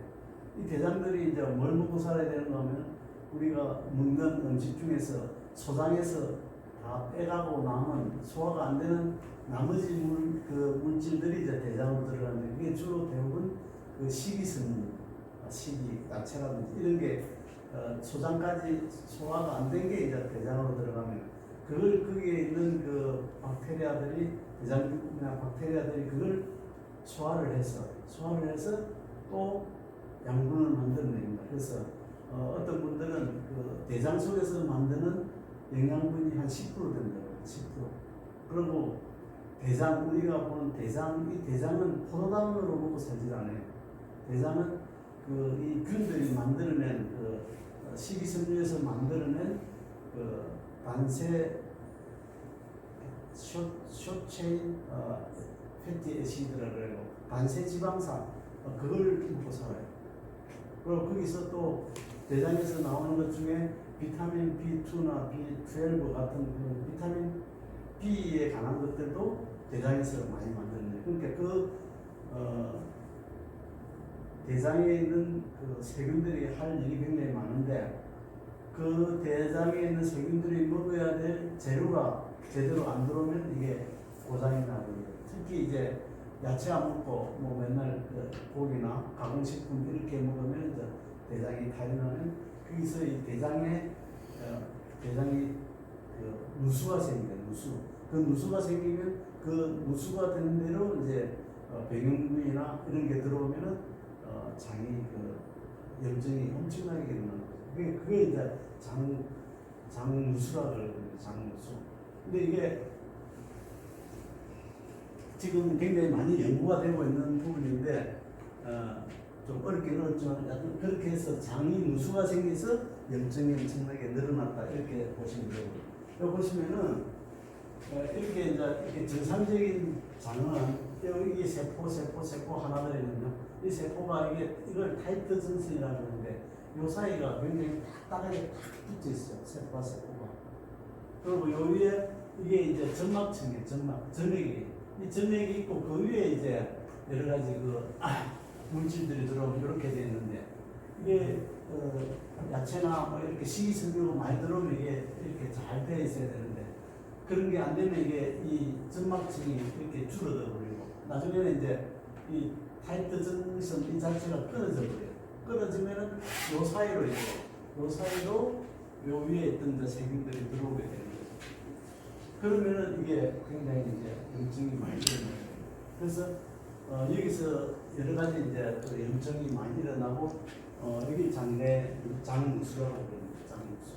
A: 이 대장들이 이제 뭘 먹고 살아야 되는가 하면 우리가 먹는 음식 중에서 소장에서 다 빼가고 남은 소화가 안 되는 나머지 물질들이 이제 대장으로 들어가는데, 그게 주로 대부분 그 식이섬유, 식이, 야채라든지 이런 게 소장까지 소화가 안 된 게 이제 대장으로 들어가면 그걸 거기에 있는 그 박테리아들이, 대장균이나 박테리아들이 그걸 소화를 해서 또 양분을 만들어냅니다. 그래서 어떤 분들은 그 대장 속에서 만드는 영양분이 한 10% 된다고 해요. 10%. 그리고 대장, 우리가 보는 대장, 이 대장은 포도당으로 먹고 살지 않아요. 대장은 이 균들이 만들어낸 식이섬유에서 만들어낸 단세 숏체인 패티 애시드라고 해요. 단세 지방산, 그걸 먹고 살아요. 그리고 거기서 또 대장에서 나오는 것 중에 비타민 B2나 B12 같은 비타민 B에 관한 것들도 대장에서 많이 만드는. 그러니까 대장에 있는 그 세균들이 할 일이 굉장히 많은데, 그 대장에 있는 세균들이 먹어야 될 재료가 제대로 안 들어오면 이게 고장이 나고, 특히 이제 야채 안 먹고 뭐 맨날 고기나 가공식품 이렇게 먹으면 이제 대장이 타이나면 거기서 이 대장이 누수가 생겨요. 그 누수가 생기면 그 누수가 되는 대로 이제 병용물이나 이런 게 들어오면은 장이 염증이 엄청나게 일어나는 거죠. 그게 이제 장누수라고 그러거든요. 장누수. 근데 이게 지금 굉장히 많이 연구가 되고 있는 부분인데 좀 어렵긴 어렵지만 그렇게 해서 장이 누수가 생겨서 염증이 엄청나게 늘어났다, 이렇게 보시면 되고, 여기 보시면은 이렇게 이제 정상적인 장은 이게 세포 하나들이거든요. 이 세포가 이걸 타이트 전선이라고 하는데, 요 사이가 굉장히 딱딱하게 딱 붙어 있어요. 세포가. 그리고 요 위에 이게 이제 점막층이에요. 점액이. 이 점액이 있고 그 위에 이제 여러 가지 물질들이 들어오면 이렇게 돼 있는데 이게 야채나 뭐 이렇게 식이섬유가 많이 들어오면 이게 이렇게 잘 돼 있어야 되는데 그런 게 안 되면 이게 이 점막층이 이렇게 줄어들어 버리고 나중에는 이제 이 타이트 정션 이 자체가 끊어져 버려요. 끊어지면은 요 사이로 요 위에 있던 이제 세균들이 들어오게 되는 거죠. 그러면은 이게 굉장히 이제 염증이 많이 일어나요. 그래서 여기서 여러 가지 이제 또 염증이 많이 일어나고 여기 장누수라고 부릅니다. 장누수.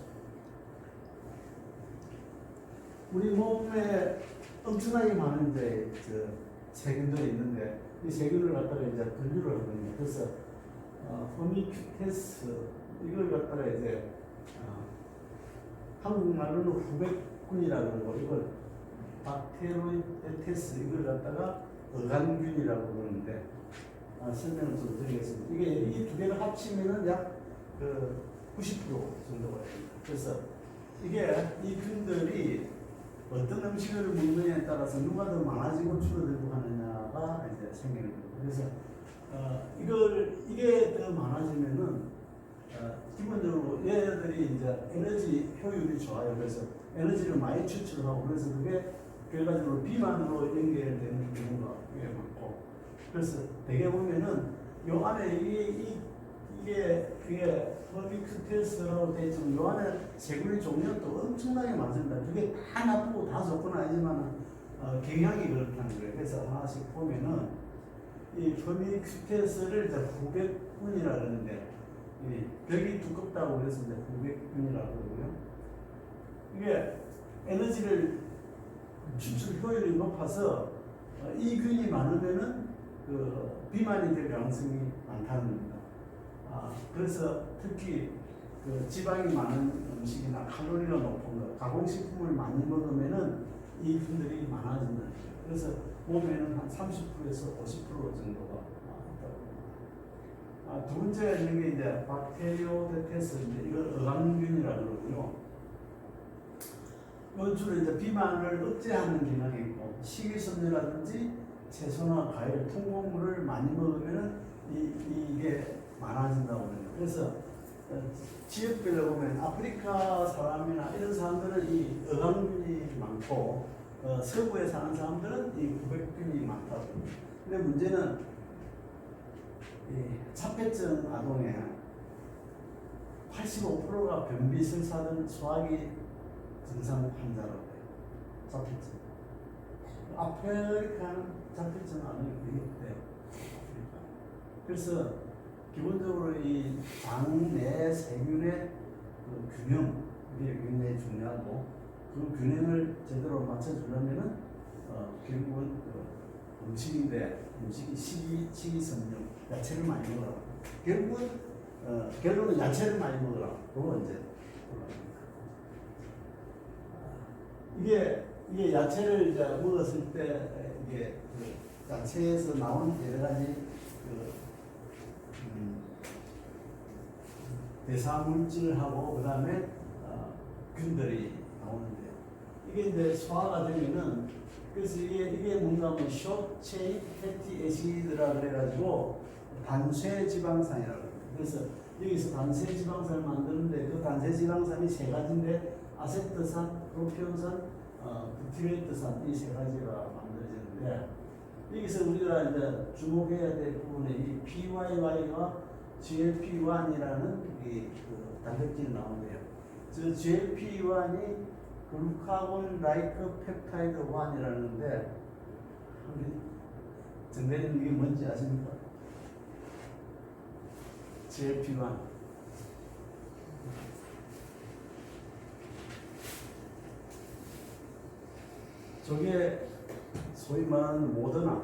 A: 우리 몸에 엄청나게 많은 이제 세균들이 있는데 이 세균을 갖다가 이제 분류를 하거든요. 그래서 호미큐테스 이걸 갖다가 이제 한국말로는 후백균이라고 그러고 이걸 박테로이데테스 이걸 갖다가 어간균이라고 그러는데 설명을 좀 드리겠습니다. 이게 이 두 개를 합치면은 약 90% 정도가 됩니다. 그래서 이게 이 균들이 어떤 음식을 먹느냐에 따라서 누가 더 많아지고 줄어들고 하느냐가 이제 생기는 거예요. 그래서 이게 더 많아지면은 기본적으로 얘들이 이제 에너지 효율이 좋아요. 그래서 에너지를 많이 추출하고 그래서 그게 결과적으로 비만으로 연결되는 경우가 꽤 많고 그래서 대개 보면은 요 안에 이게 허비큐테스라고 되어 있지만 요 안에 세균의 종류가 또 엄청나게 많습니다. 그게 다 나쁘고 다 좋고는 아니지만 경향이 그렇다는 거예요. 그래서 하나씩 보면은 이 허비큐테스를 이제 후백균이라고 그러는데 벽이 두껍다고 그래서 이제 후백균이라고 그러고요. 이게 에너지를 추출 효율이 높아서 이 균이 많으면은 비만이 될 가능성이 많다는 겁니다. 그래서 특히 지방이 많은 음식이나 칼로리가 높은 것, 가공식품을 많이 먹으면은 이 균들이 많아진다는 거예요. 그래서 몸에는 한 30%에서 50% 정도가 있다고 합니다. 두 번째가 있는 게 이제 박테리오데테스인데 이걸 어간균이라고 그러고요. 이건 주로 이제 비만을 억제하는 기능이 있고 식이섬유라든지 채소나 과일, 통곡물을 많이 먹으면은 이게 많아진다고 합니다. 그래서 지역별로 보면 아프리카 사람이나 이런 사람들은 이 어간균이 많고 서부에 사는 사람들은 이 후백균이 많다고 합니다. 근데 문제는 이 자폐증 아동의 85%가 변비 설사든 소화기 증상 환자라고 해요. 자폐증. 아프리카는 자폐증 아동이 거의 없대요. 그래서 기본적으로 이 장 내 세균의 균형 이게 굉장히 중요하고 그 균형을 제대로 맞춰주려면은 결국은 음식인데 음식이 식이섬유 야채를 많이 먹어라. 결국은 결론은 야채를 많이 먹어라. 그거 이제 이게 야채를 이제 먹었을 때 이게 야채에서 나온 여러 가지 대사물질하고 그 다음에 균들이 나오는데요. 이게 이제 소화가 되면은 그래서 이게 뭔가 하면 숏체인 패티 애시드라 그래가지고 단쇄지방산이라고 합니다. 그래서 여기서 단쇄지방산을 만드는데 그 단쇄지방산이 세 가지인데 아세트산, 프로피온산, 부티레이트산 이 세 가지가 만들어지는데 여기서 우리가 이제 주목해야 될 부분은 이 PYY와 GLP-1이라는 단백질이 나오는데요. 저 GLP-1이 글루카곤 라이크 펩타이드 1이라는데 정대리님 이게 뭔지 아십니까? GLP-1 저게 소위 말하는 모더나가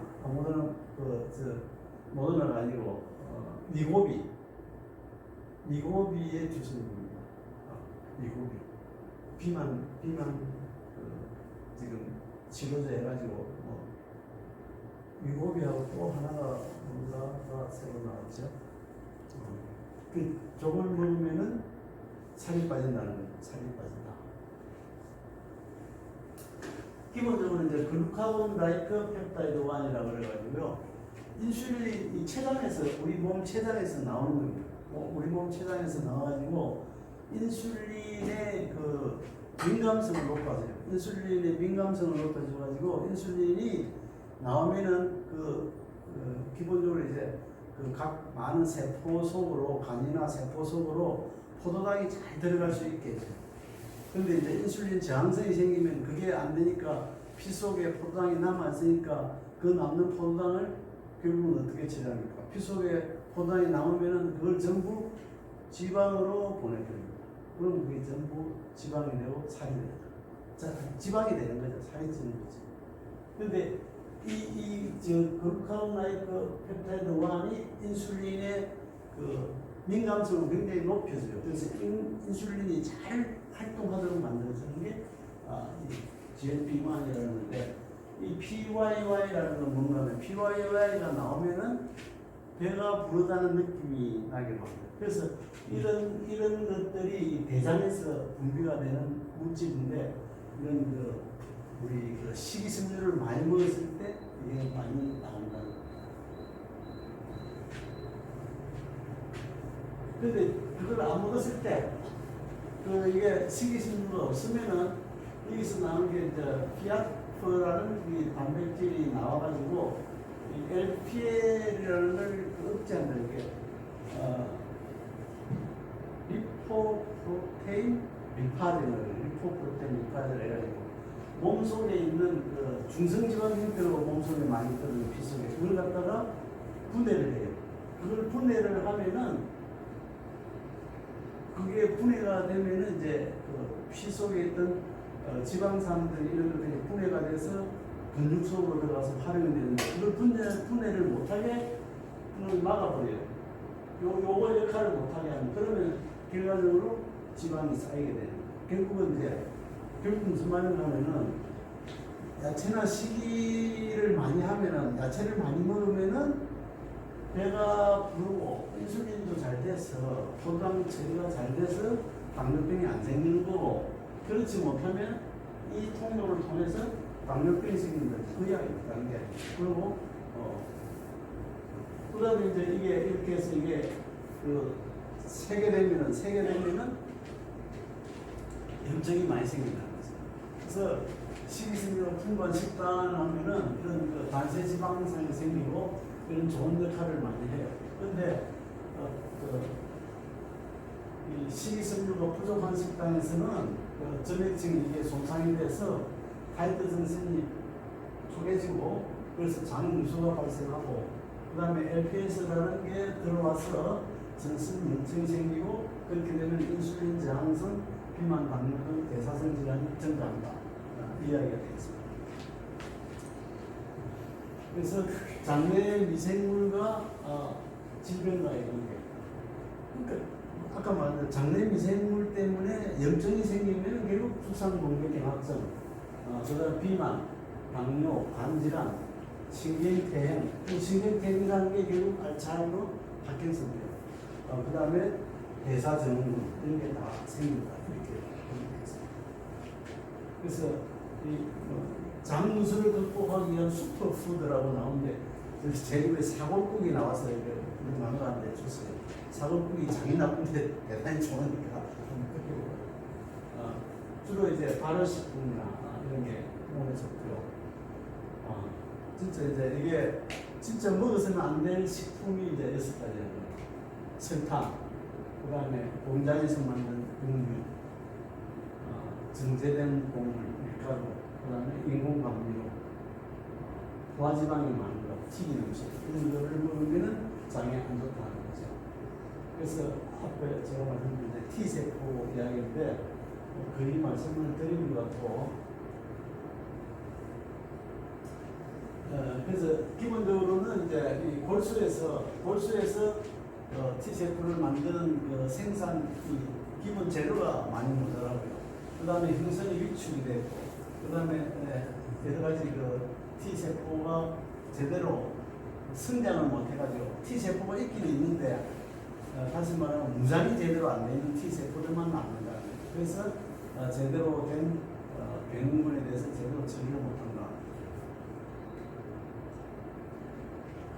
A: 아니고 니고비의 주성분입니다. 니고비 비만 지금 치료제 해가지고 니고비하고 또 하나가 뭔가가 새로 나왔죠. 그 종을 먹으면은 살이 빠진다는 거예요. 살이 빠진다. 기본적으로 이제 글루카곤 라이크 펩타이드 1이라고 그래가지고요. 인슐린이 췌장에서 우리 몸 췌장에서 나오는 겁니다. 우리 몸 췌장에서 나와가지고 인슐린의 그 민감성을 높아져요. 인슐린의 민감성을 높아져가지고 인슐린이 나오면은 기본적으로 이제 그 각 많은 세포 속으로 간이나 세포 속으로 포도당이 잘 들어갈 수 있게 해줘요. 근데 이제 인슐린 저항성이 생기면 그게 안 되니까 피 속에 포도당이 남아있으니까 그 남는 포도당을 결국은 어떻게 처리합니까? 피 속에 포도당이 남으면은 그걸 전부 지방으로 보내버립니다. 그럼 그게 전부 지방이 되고 살이 되는 거죠. 자, 지방이 되는 거죠. 살이 찌는 거죠. 근데 글루카곤 라이크 펩타이드 1이 인슐린의 그 민감성을 굉장히 높여줘요. 그래서 인슐린이 잘 활동하도록 만들어주는 게 GLP-1이라는 건데, 이 PYY라는 건 뭔가 하면 PYY가 나오면은 배가 부르다는 느낌이 나게 만들어요. 그래서 이런 것들이 대장에서 분비가 되는 물질인데, 이런 우리 식이섬유를 많이 먹었을 때 이게 많이 나온다는 거예요. 근데 그걸 안 먹었을 때, 이게 식이섬유가 없으면은 여기서 나오는 게 이제 피아프라는 이 단백질이 나와가지고 이 LPL이라는 걸 억제한다는 게 리포프로테인 리파딘을 해가지고 몸속에 있는 그 중성지방 형태로 몸속에 많이 있거든요. 피 속에. 그걸 갖다가 분해를 해요. 그걸 분해를 하면은 그게 분해가 되면은 이제 그 피 속에 있던 지방산들 이런 것들이 분해가 돼서 근육 속으로 들어가서 활용이 되는데 그걸 분해를 못하게 그걸 막아버려요. 요거 역할을 못하게 하면 그러면 결과적으로 지방이 쌓이게 되는 거예요. 결국은 무슨 말인가 하면은 야채나 식이를 많이 하면은 야채를 많이 먹으면은 배가 부르고 인슐린도 잘 돼서 포도당 처리가 잘 돼서 당뇨병이 안 생기는 거고, 그렇지 못하면 이 통로를 통해서 당뇨병이 생기는 거지. 의학이 있다는 게. 그리고 그다음에 이제 이게 이렇게 해서 이게 세게 되면은 염증이 많이 생긴다는 거죠. 그래서 식이섬유가 풍부한 식단을 하면은 이런 단세 지방산이 생기고 이런 좋은 역할을 많이 해요. 그런데 이 식이섬유가 부족한 식단에서는 점액층이 이게 손상이 돼서 하이드 전선이 쪼개지고 그래서 장누수가 발생하고 그 다음에 LPS라는 게 들어와서 전신 염증이 생기고 그렇게 되면 인슐린 저항성, 비만, 당뇨 등 대사성 질환이 증가한다. 이야기가 되겠습니다. 그래서 장내 미생물과 질병과의 관계. 그러니까 아까 말한 대로 장내 미생물 때문에 염증이 생기면 결국 축산동맥 경화증, 그다음 비만, 당뇨, 간질환, 신경퇴행. 신경퇴행이라는 게 결국 알츠하이머, 파킨슨병. 그다음에 대사증후군 이런 게 다 생긴다 이렇게 보면 되겠습니다. 그래서 장누수를 극복하기 위한 슈퍼푸드라고 나오는데 제입에 사골국이 나와서 이렇게 망가는데 줬어요. 사골국이 장이 나쁜데 대단히 좋으니까 주로 이제 발효식품이나 이런 게 몸에 좋고요. 진짜 이제 이게 진짜 먹어서는 안 될 식품이 이제 6가지라는 거예요. 설탕, 그 다음에 공장에서 만든 육류, 정제된 곡물, 밀가루, 그 다음에 인공감미료, 포화지방이 많은 거, 튀긴 음식 이런 거를 먹으면 장에 안 좋다는 거죠. 그래서 앞에 제가 말씀드린 T세포 이야기인데 거의 말씀을 드린 것 같고, 그래서 기본적으로는 이제 이 골수에서 T세포를 만드는 그 생산 기본 재료가 많이 모자라고요. 그 다음에 형성이 위축이 되고, 그 다음에 여러 가지 T세포가 제대로 성장을 못 해가지고 T세포가 있긴 있는데 다시 말하면 무장이 제대로 안 돼 있는 T세포들만 남는다. 그래서 제대로 된 병원에 대해서 제대로 처리를 못한다.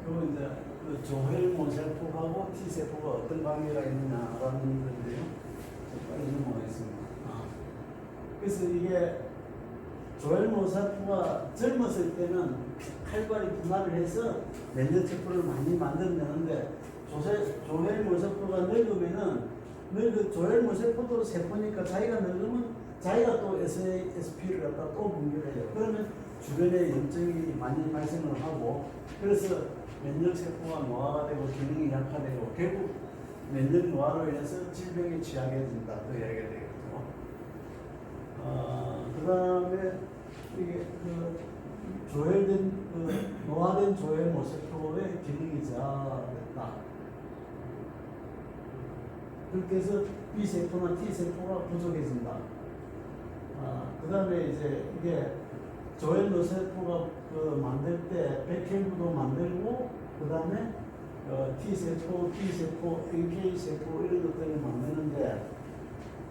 A: 그리고 이제 그 조혈모 세포하고 T세포가 어떤 관계가 있느냐라는 건데요. 빨리 넘어가겠습니다. 그래서 이게 조혈모 세포가 젊었을 때는 활발히 분할을 해서 면역세포를 많이 만들어내는데 조혈모 세포가 늙으면은 조혈모 세포도 세포니까 자기가 늙으면 자기가 또 SASP를 갖다 또 분비를 해요. 그러면 주변에 염증이 많이 발생을 하고 그래서 면역세포가 노화가 되고 기능이 약화되고 결국 면역 노화로 인해서 질병에 취약해진다. 그 이야기가 되겠죠. 그 다음에 이게 노화된 조혈모 세포의 기능이 저하됐다. 그렇게 해서 B세포나 T세포가 부족해진다. 그 다음에 이제 이게 조혈모 세포가 만들 때 백혈구도 만들고, 그 다음에 T세포, B세포, NK세포 이런 것들을 만드는데,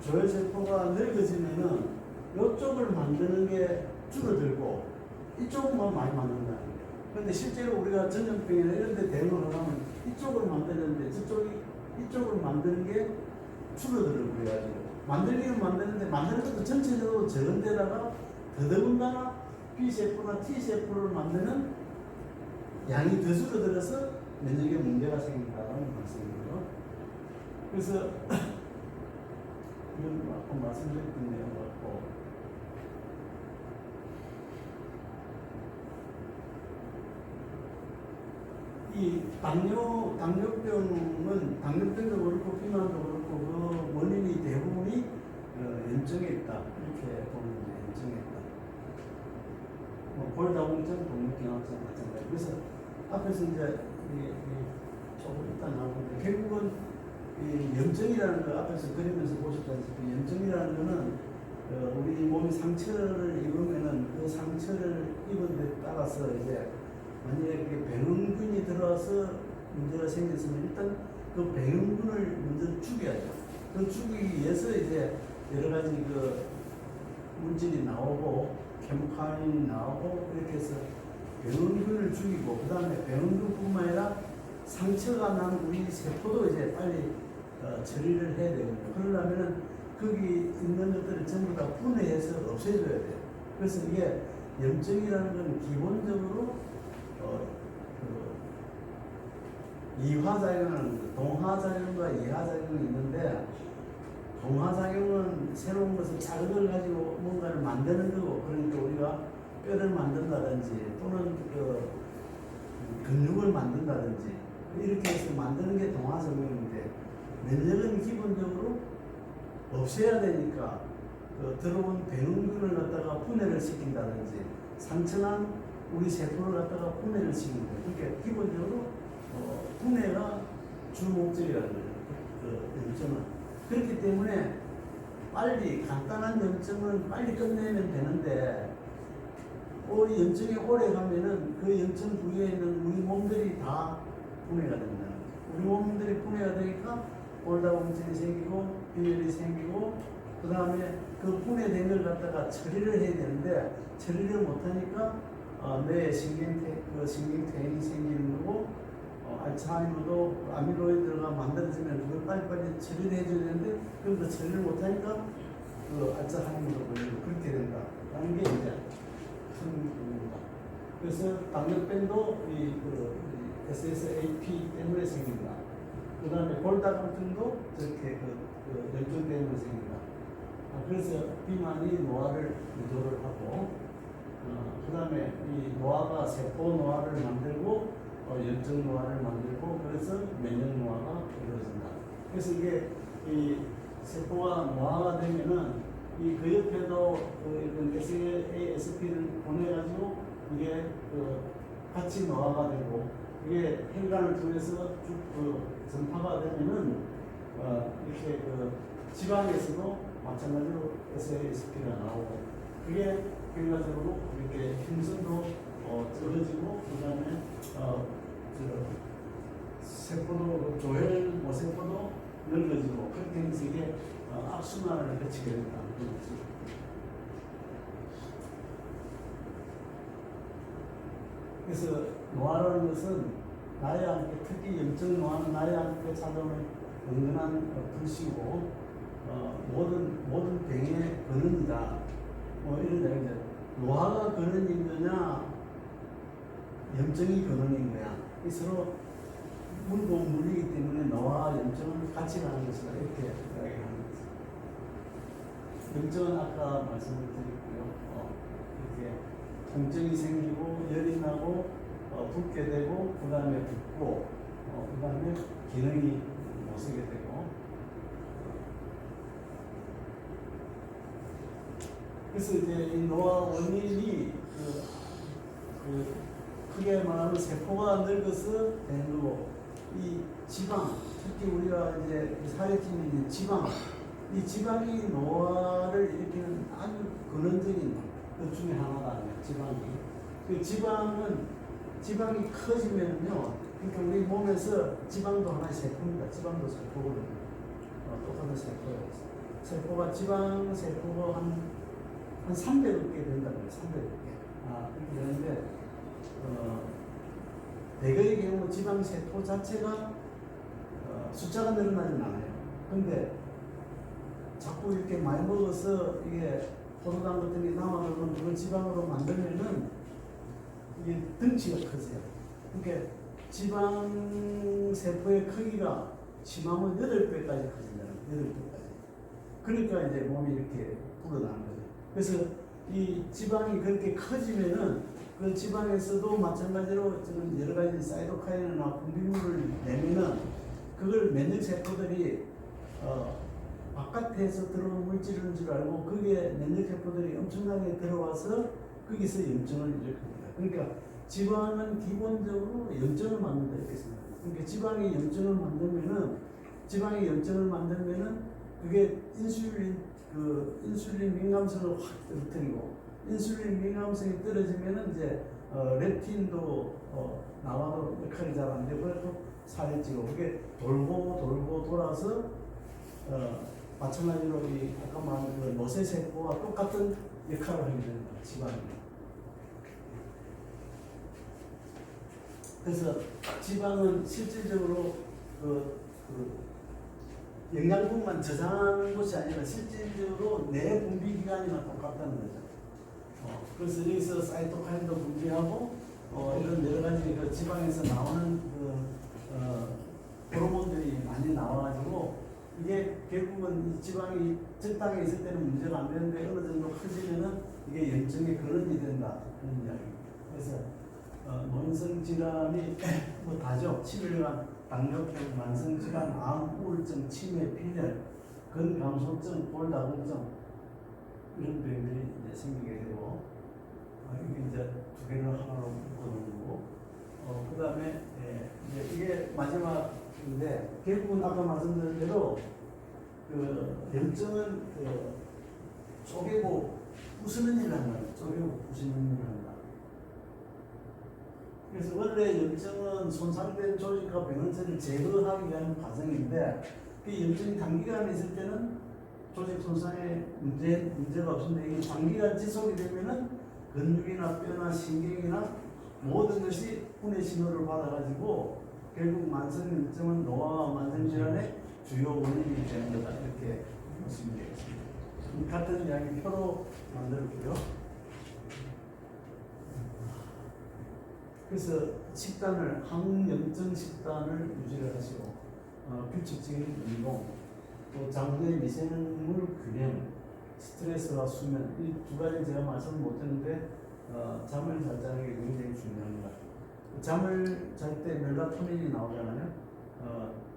A: 조혈세포가 늙어지면은 이쪽을 만드는 게 줄어들고, 이쪽만 많이 만든다는 거예요. 그런데 실제로 우리가 전염병이나 이런 데 대응을 하면 이쪽을 만드는데 이쪽을 만드는 게 줄어들고 그래가지고 만들기는 만드는데 만드는 것도 전체적으로 적은 데다가 더더군다나 B세포나 T세포를 만드는 양이 더 줄어들어서 면역에 문제가 생긴다는 말씀이고요. 그래서 이건 아까 말씀드렸던 내용 같고, 이 당뇨병은 당뇨병도 그렇고 비만도 그렇고 그 원인이 대부분이 염증에 있다. 이렇게 보면 염증에 있다. 골다공증, 동맥경화증 마찬가지. 그래서 앞에서 이제 조금 이따 나오는데 결국은 이 염증이라는 거 앞에서 그리면서 보셨다시피 염증이라는 거는 우리 몸이 상처를 입으면은 그 상처를 입은 데 따라서 이제 만약에 병원균이 들어와서 문제가 생겼으면 일단 그 병원균을 먼저 죽여야죠. 그 죽이기 위해서 이제 여러 가지 그 물질이 나오고 케모카인이 나오고 이렇게 해서 병원균을 죽이고, 그 다음에 병원균뿐만 아니라 상처가 난 우리 세포도 이제 빨리 처리를 해야 되거든요. 그러려면은 거기 있는 것들을 전부 다 분해해서 없애줘야 돼요. 그래서 이게 염증이라는 건 기본적으로 이화작용은 동화작용과 이화작용이 있는데, 동화작용은 새로운 것을 자극을 가지고 뭔가를 만드는 거고, 그러니까 우리가 뼈를 만든다든지 또는 근육을 만든다든지 이렇게 해서 만드는 게 동화작용인데, 면역은 기본적으로 없애야 되니까 들어온 병균을 갖다가 분해를 시킨다든지 상처난 우리 세포를 갖다가 분해를 시키는 거예요. 그러니까 기본적으로 분해가 주 목적이라는 거예요. 염증은. 그렇기 때문에 빨리 간단한 염증은 빨리 끝내면 되는데, 염증이 오래 가면은 그 염증 부위에 있는 우리 몸들이 다 분해가 된다. 우리 몸들이 분해가 되니까 골다공증이 생기고 빈혈이 생기고, 그 다음에 그 분해된 걸 갖다가 처리를 해야 되는데 처리를 못하니까 뇌에 신경퇴행이 생기는 거고, 알츠하이머도 아밀로이드가 만들어지면 그걸 빨리빨리 처리를 해줘야 되는데 그럼 그 처리를 못하니까 그 알츠하이머도 걸리고 그렇게 된다라는 게 이제 큰 부분입니다. 그래서 당뇨병도 이 SSAP 때문에 생깁니다. 그 다음에 골다공증도 저렇게 염증 때문에 생깁니다. 그래서 비만이 노화를 유도를 하고, 그 다음에 이 노화가 세포 노화를 만들고 염증 노화를 만들고, 그래서 면역 노화가 이루어진다. 그래서 이게 이 세포가 노화가 되면은 그 옆에도 이런 SASP를 보내가지고 이게 같이 노화가 되고, 이게 혈관을 통해서 쭉 전파가 되면은 이렇게 지방에서도 마찬가지로 SASP가 나오고, 그게 결과적으로 이렇게 힘선도 적어지고, 그 다음에 세포도 조혈 모세포도 넓어지고 그렇게 하면서 이게 악순환을 거치게 된다. 그래서 노화라는 것은 나에 함께 특히 염증 노화는 나에 함께 찾아오는 은근한 불씨고 모든 병의 근원이다. 뭐 이런 이야기죠. 노화가 근원인 거냐, 염증이 근원인 거야. 이 서로 물고 물리기 때문에 노화와 염증은 같이 가는 것이다. 이렇게 이야기하는 거죠. 염증은 아까 말씀을 드렸고요. 이렇게 통증이 생기고 열이 나고 붓게 되고 그 다음에 붓고 그 다음에 기능이 못 쓰게 되고 그래서 이제 이 노화 원인이 크게 말하면 세포가 늙어서 되는 거고 이 지방 특히 우리가 이제 사회팀에 있는 지방 이 지방이 노화를 일으키는 아주 근원적인 것 중에 하나다. 지방이 그 지방이 커지면요 그러니까 우리 몸에서 지방도 하나의 세포입니다. 지방도 세포거든요. 똑같은 세포예요. 세포가 지방 세포가 한 300억 개 된다고요. 300억 개. 그렇게 되는데 대개의 경우 지방 세포 자체가 숫자가 늘어나진 않아요. 근데 자꾸 이렇게 많이 먹어서 이게 포도당 같은 게 남아도면 그걸 지방으로 만들면은 이게 덩치가 커져요. 그러니까 지방 세포의 크기가 심하면 8배까지 커진다는 거예요. 8배까지. 그러니까 이제 몸이 이렇게 불어나는 거죠. 그래서 이 지방이 그렇게 커지면은 그 지방에서도 마찬가지로 지금 여러 가지 사이토카인이나 분비물을 내면은 그걸 면역 세포들이 바깥에서 들어온 물질인 줄 알고 그게 면역 세포들이 엄청나게 들어와서 거기서 염증을 일으킵니다. 그러니까 지방은 기본적으로 염증을 만든다 이렇게 생각합니다. 그러니까 지방이 염증을 만들면은 그게 인슐린 민감성을 확 떨어뜨리고 인슐린 민감성이 떨어지면은 이제 렙틴도 나와도 역할이 잘 안 되고 또 살이 찌고 그게 돌고 돌아서 마찬가지로 이 아까 말한 그 노쇠세포와 똑같은 역할을 하게 됩니다. 지방이. 그래서 지방은 실질적으로 영양분만 저장하는 것이 아니라 실질적으로 내 분비 기관이나 똑같다는 거죠. 그래서 여기서 사이토카인도 분비하고 이런 여러 가지 그 지방에서 나오는 호르몬들이 많이 나와가지고 이게 결국은 이 지방이 적당히 있을 때는 문제가 안 되는데 어느 정도 커지면은 이게 염증의 근원이 된다 그런 이야기입니다. 그래서 노인성 질환이 뭐 다죠. 치매관, 당뇨병, 만성질환, 암, 우울증, 치매, 빈혈, 근감소증, 골다공증 이런 병들이 이제 생기게 되고 이게 이제 두 개를 하나로 묶어놓은 거고 그 다음에 이게 마지막인데 결국은 아까 말씀드린 대로 그 염증은 쪼개고 부수는 일을 한다. 쪼개고 부수는 일을 한다. 그래서 원래 염증은 손상된 조직과 병원체를 제거하기 위한 과정인데 그 염증이 단기간에 있을 때는 조직 손상에 문제가 없는데 이게 장기간 지속이 되면은 근육이나 뼈나 신경이나 모든 것이 분해 신호를 받아가지고 결국 만성염증은 노화와 만성질환의 주요 원인이 되는 거다 이렇게 보시면 되겠습니다. 같은 이야기 표로 만들었고요. 그래서 식단을 항염증 식단을 유지를 하시고 규칙적인 운동, 또 장내 미생물 균형, 스트레스와 수면 이 두 가지 제가 말씀을 못 드렸는데 잠을 잘 자는 게 굉장히 중요합니다. 잠을 잘 때 멜라토닌이 나오잖아요.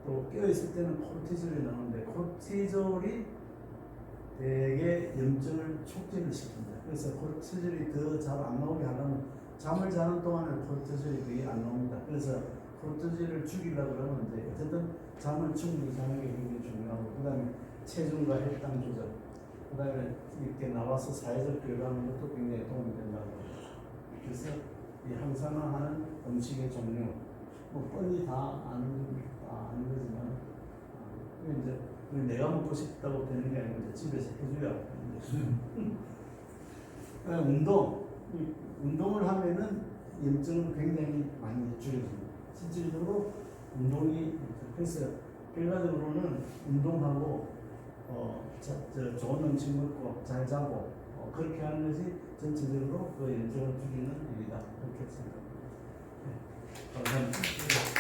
A: 또 깨어 있을 때는 코르티졸이 나오는데 코르티졸이 대개 염증을 촉진을 시킵니다. 그래서 코르티졸이 더 잘 안 나오게 하려면 잠을 자는 동안은 코르티졸이 거의 안 나옵니다. 그래서 코르티졸을 죽이려고 그러면 이제 어쨌든 잠을 충분히 자는 게 굉장히 중요하고 그 다음에 체중과 혈당 조절 그 다음에 이렇게 나와서 사회적 교류하는 것도 굉장히 도움이 된다고 합니다. 그래서 이 항산화하는 음식의 종류 뭐 뻔히 다 아는 거지만 그게 이제 내가 먹고 싶다고 되는 게 아니고 이제 집에서 해줘야. 운동을 하면은 염증을 굉장히 많이 줄여줍니다. 실질적으로 운동이 그래서 결과적으로는 운동하고 좋은 음식 먹고 잘 자고 그렇게 하는 것이 전체적으로 그 염증을 줄이는 일이다. 그렇게 생각합니다. 네, 감사합니다.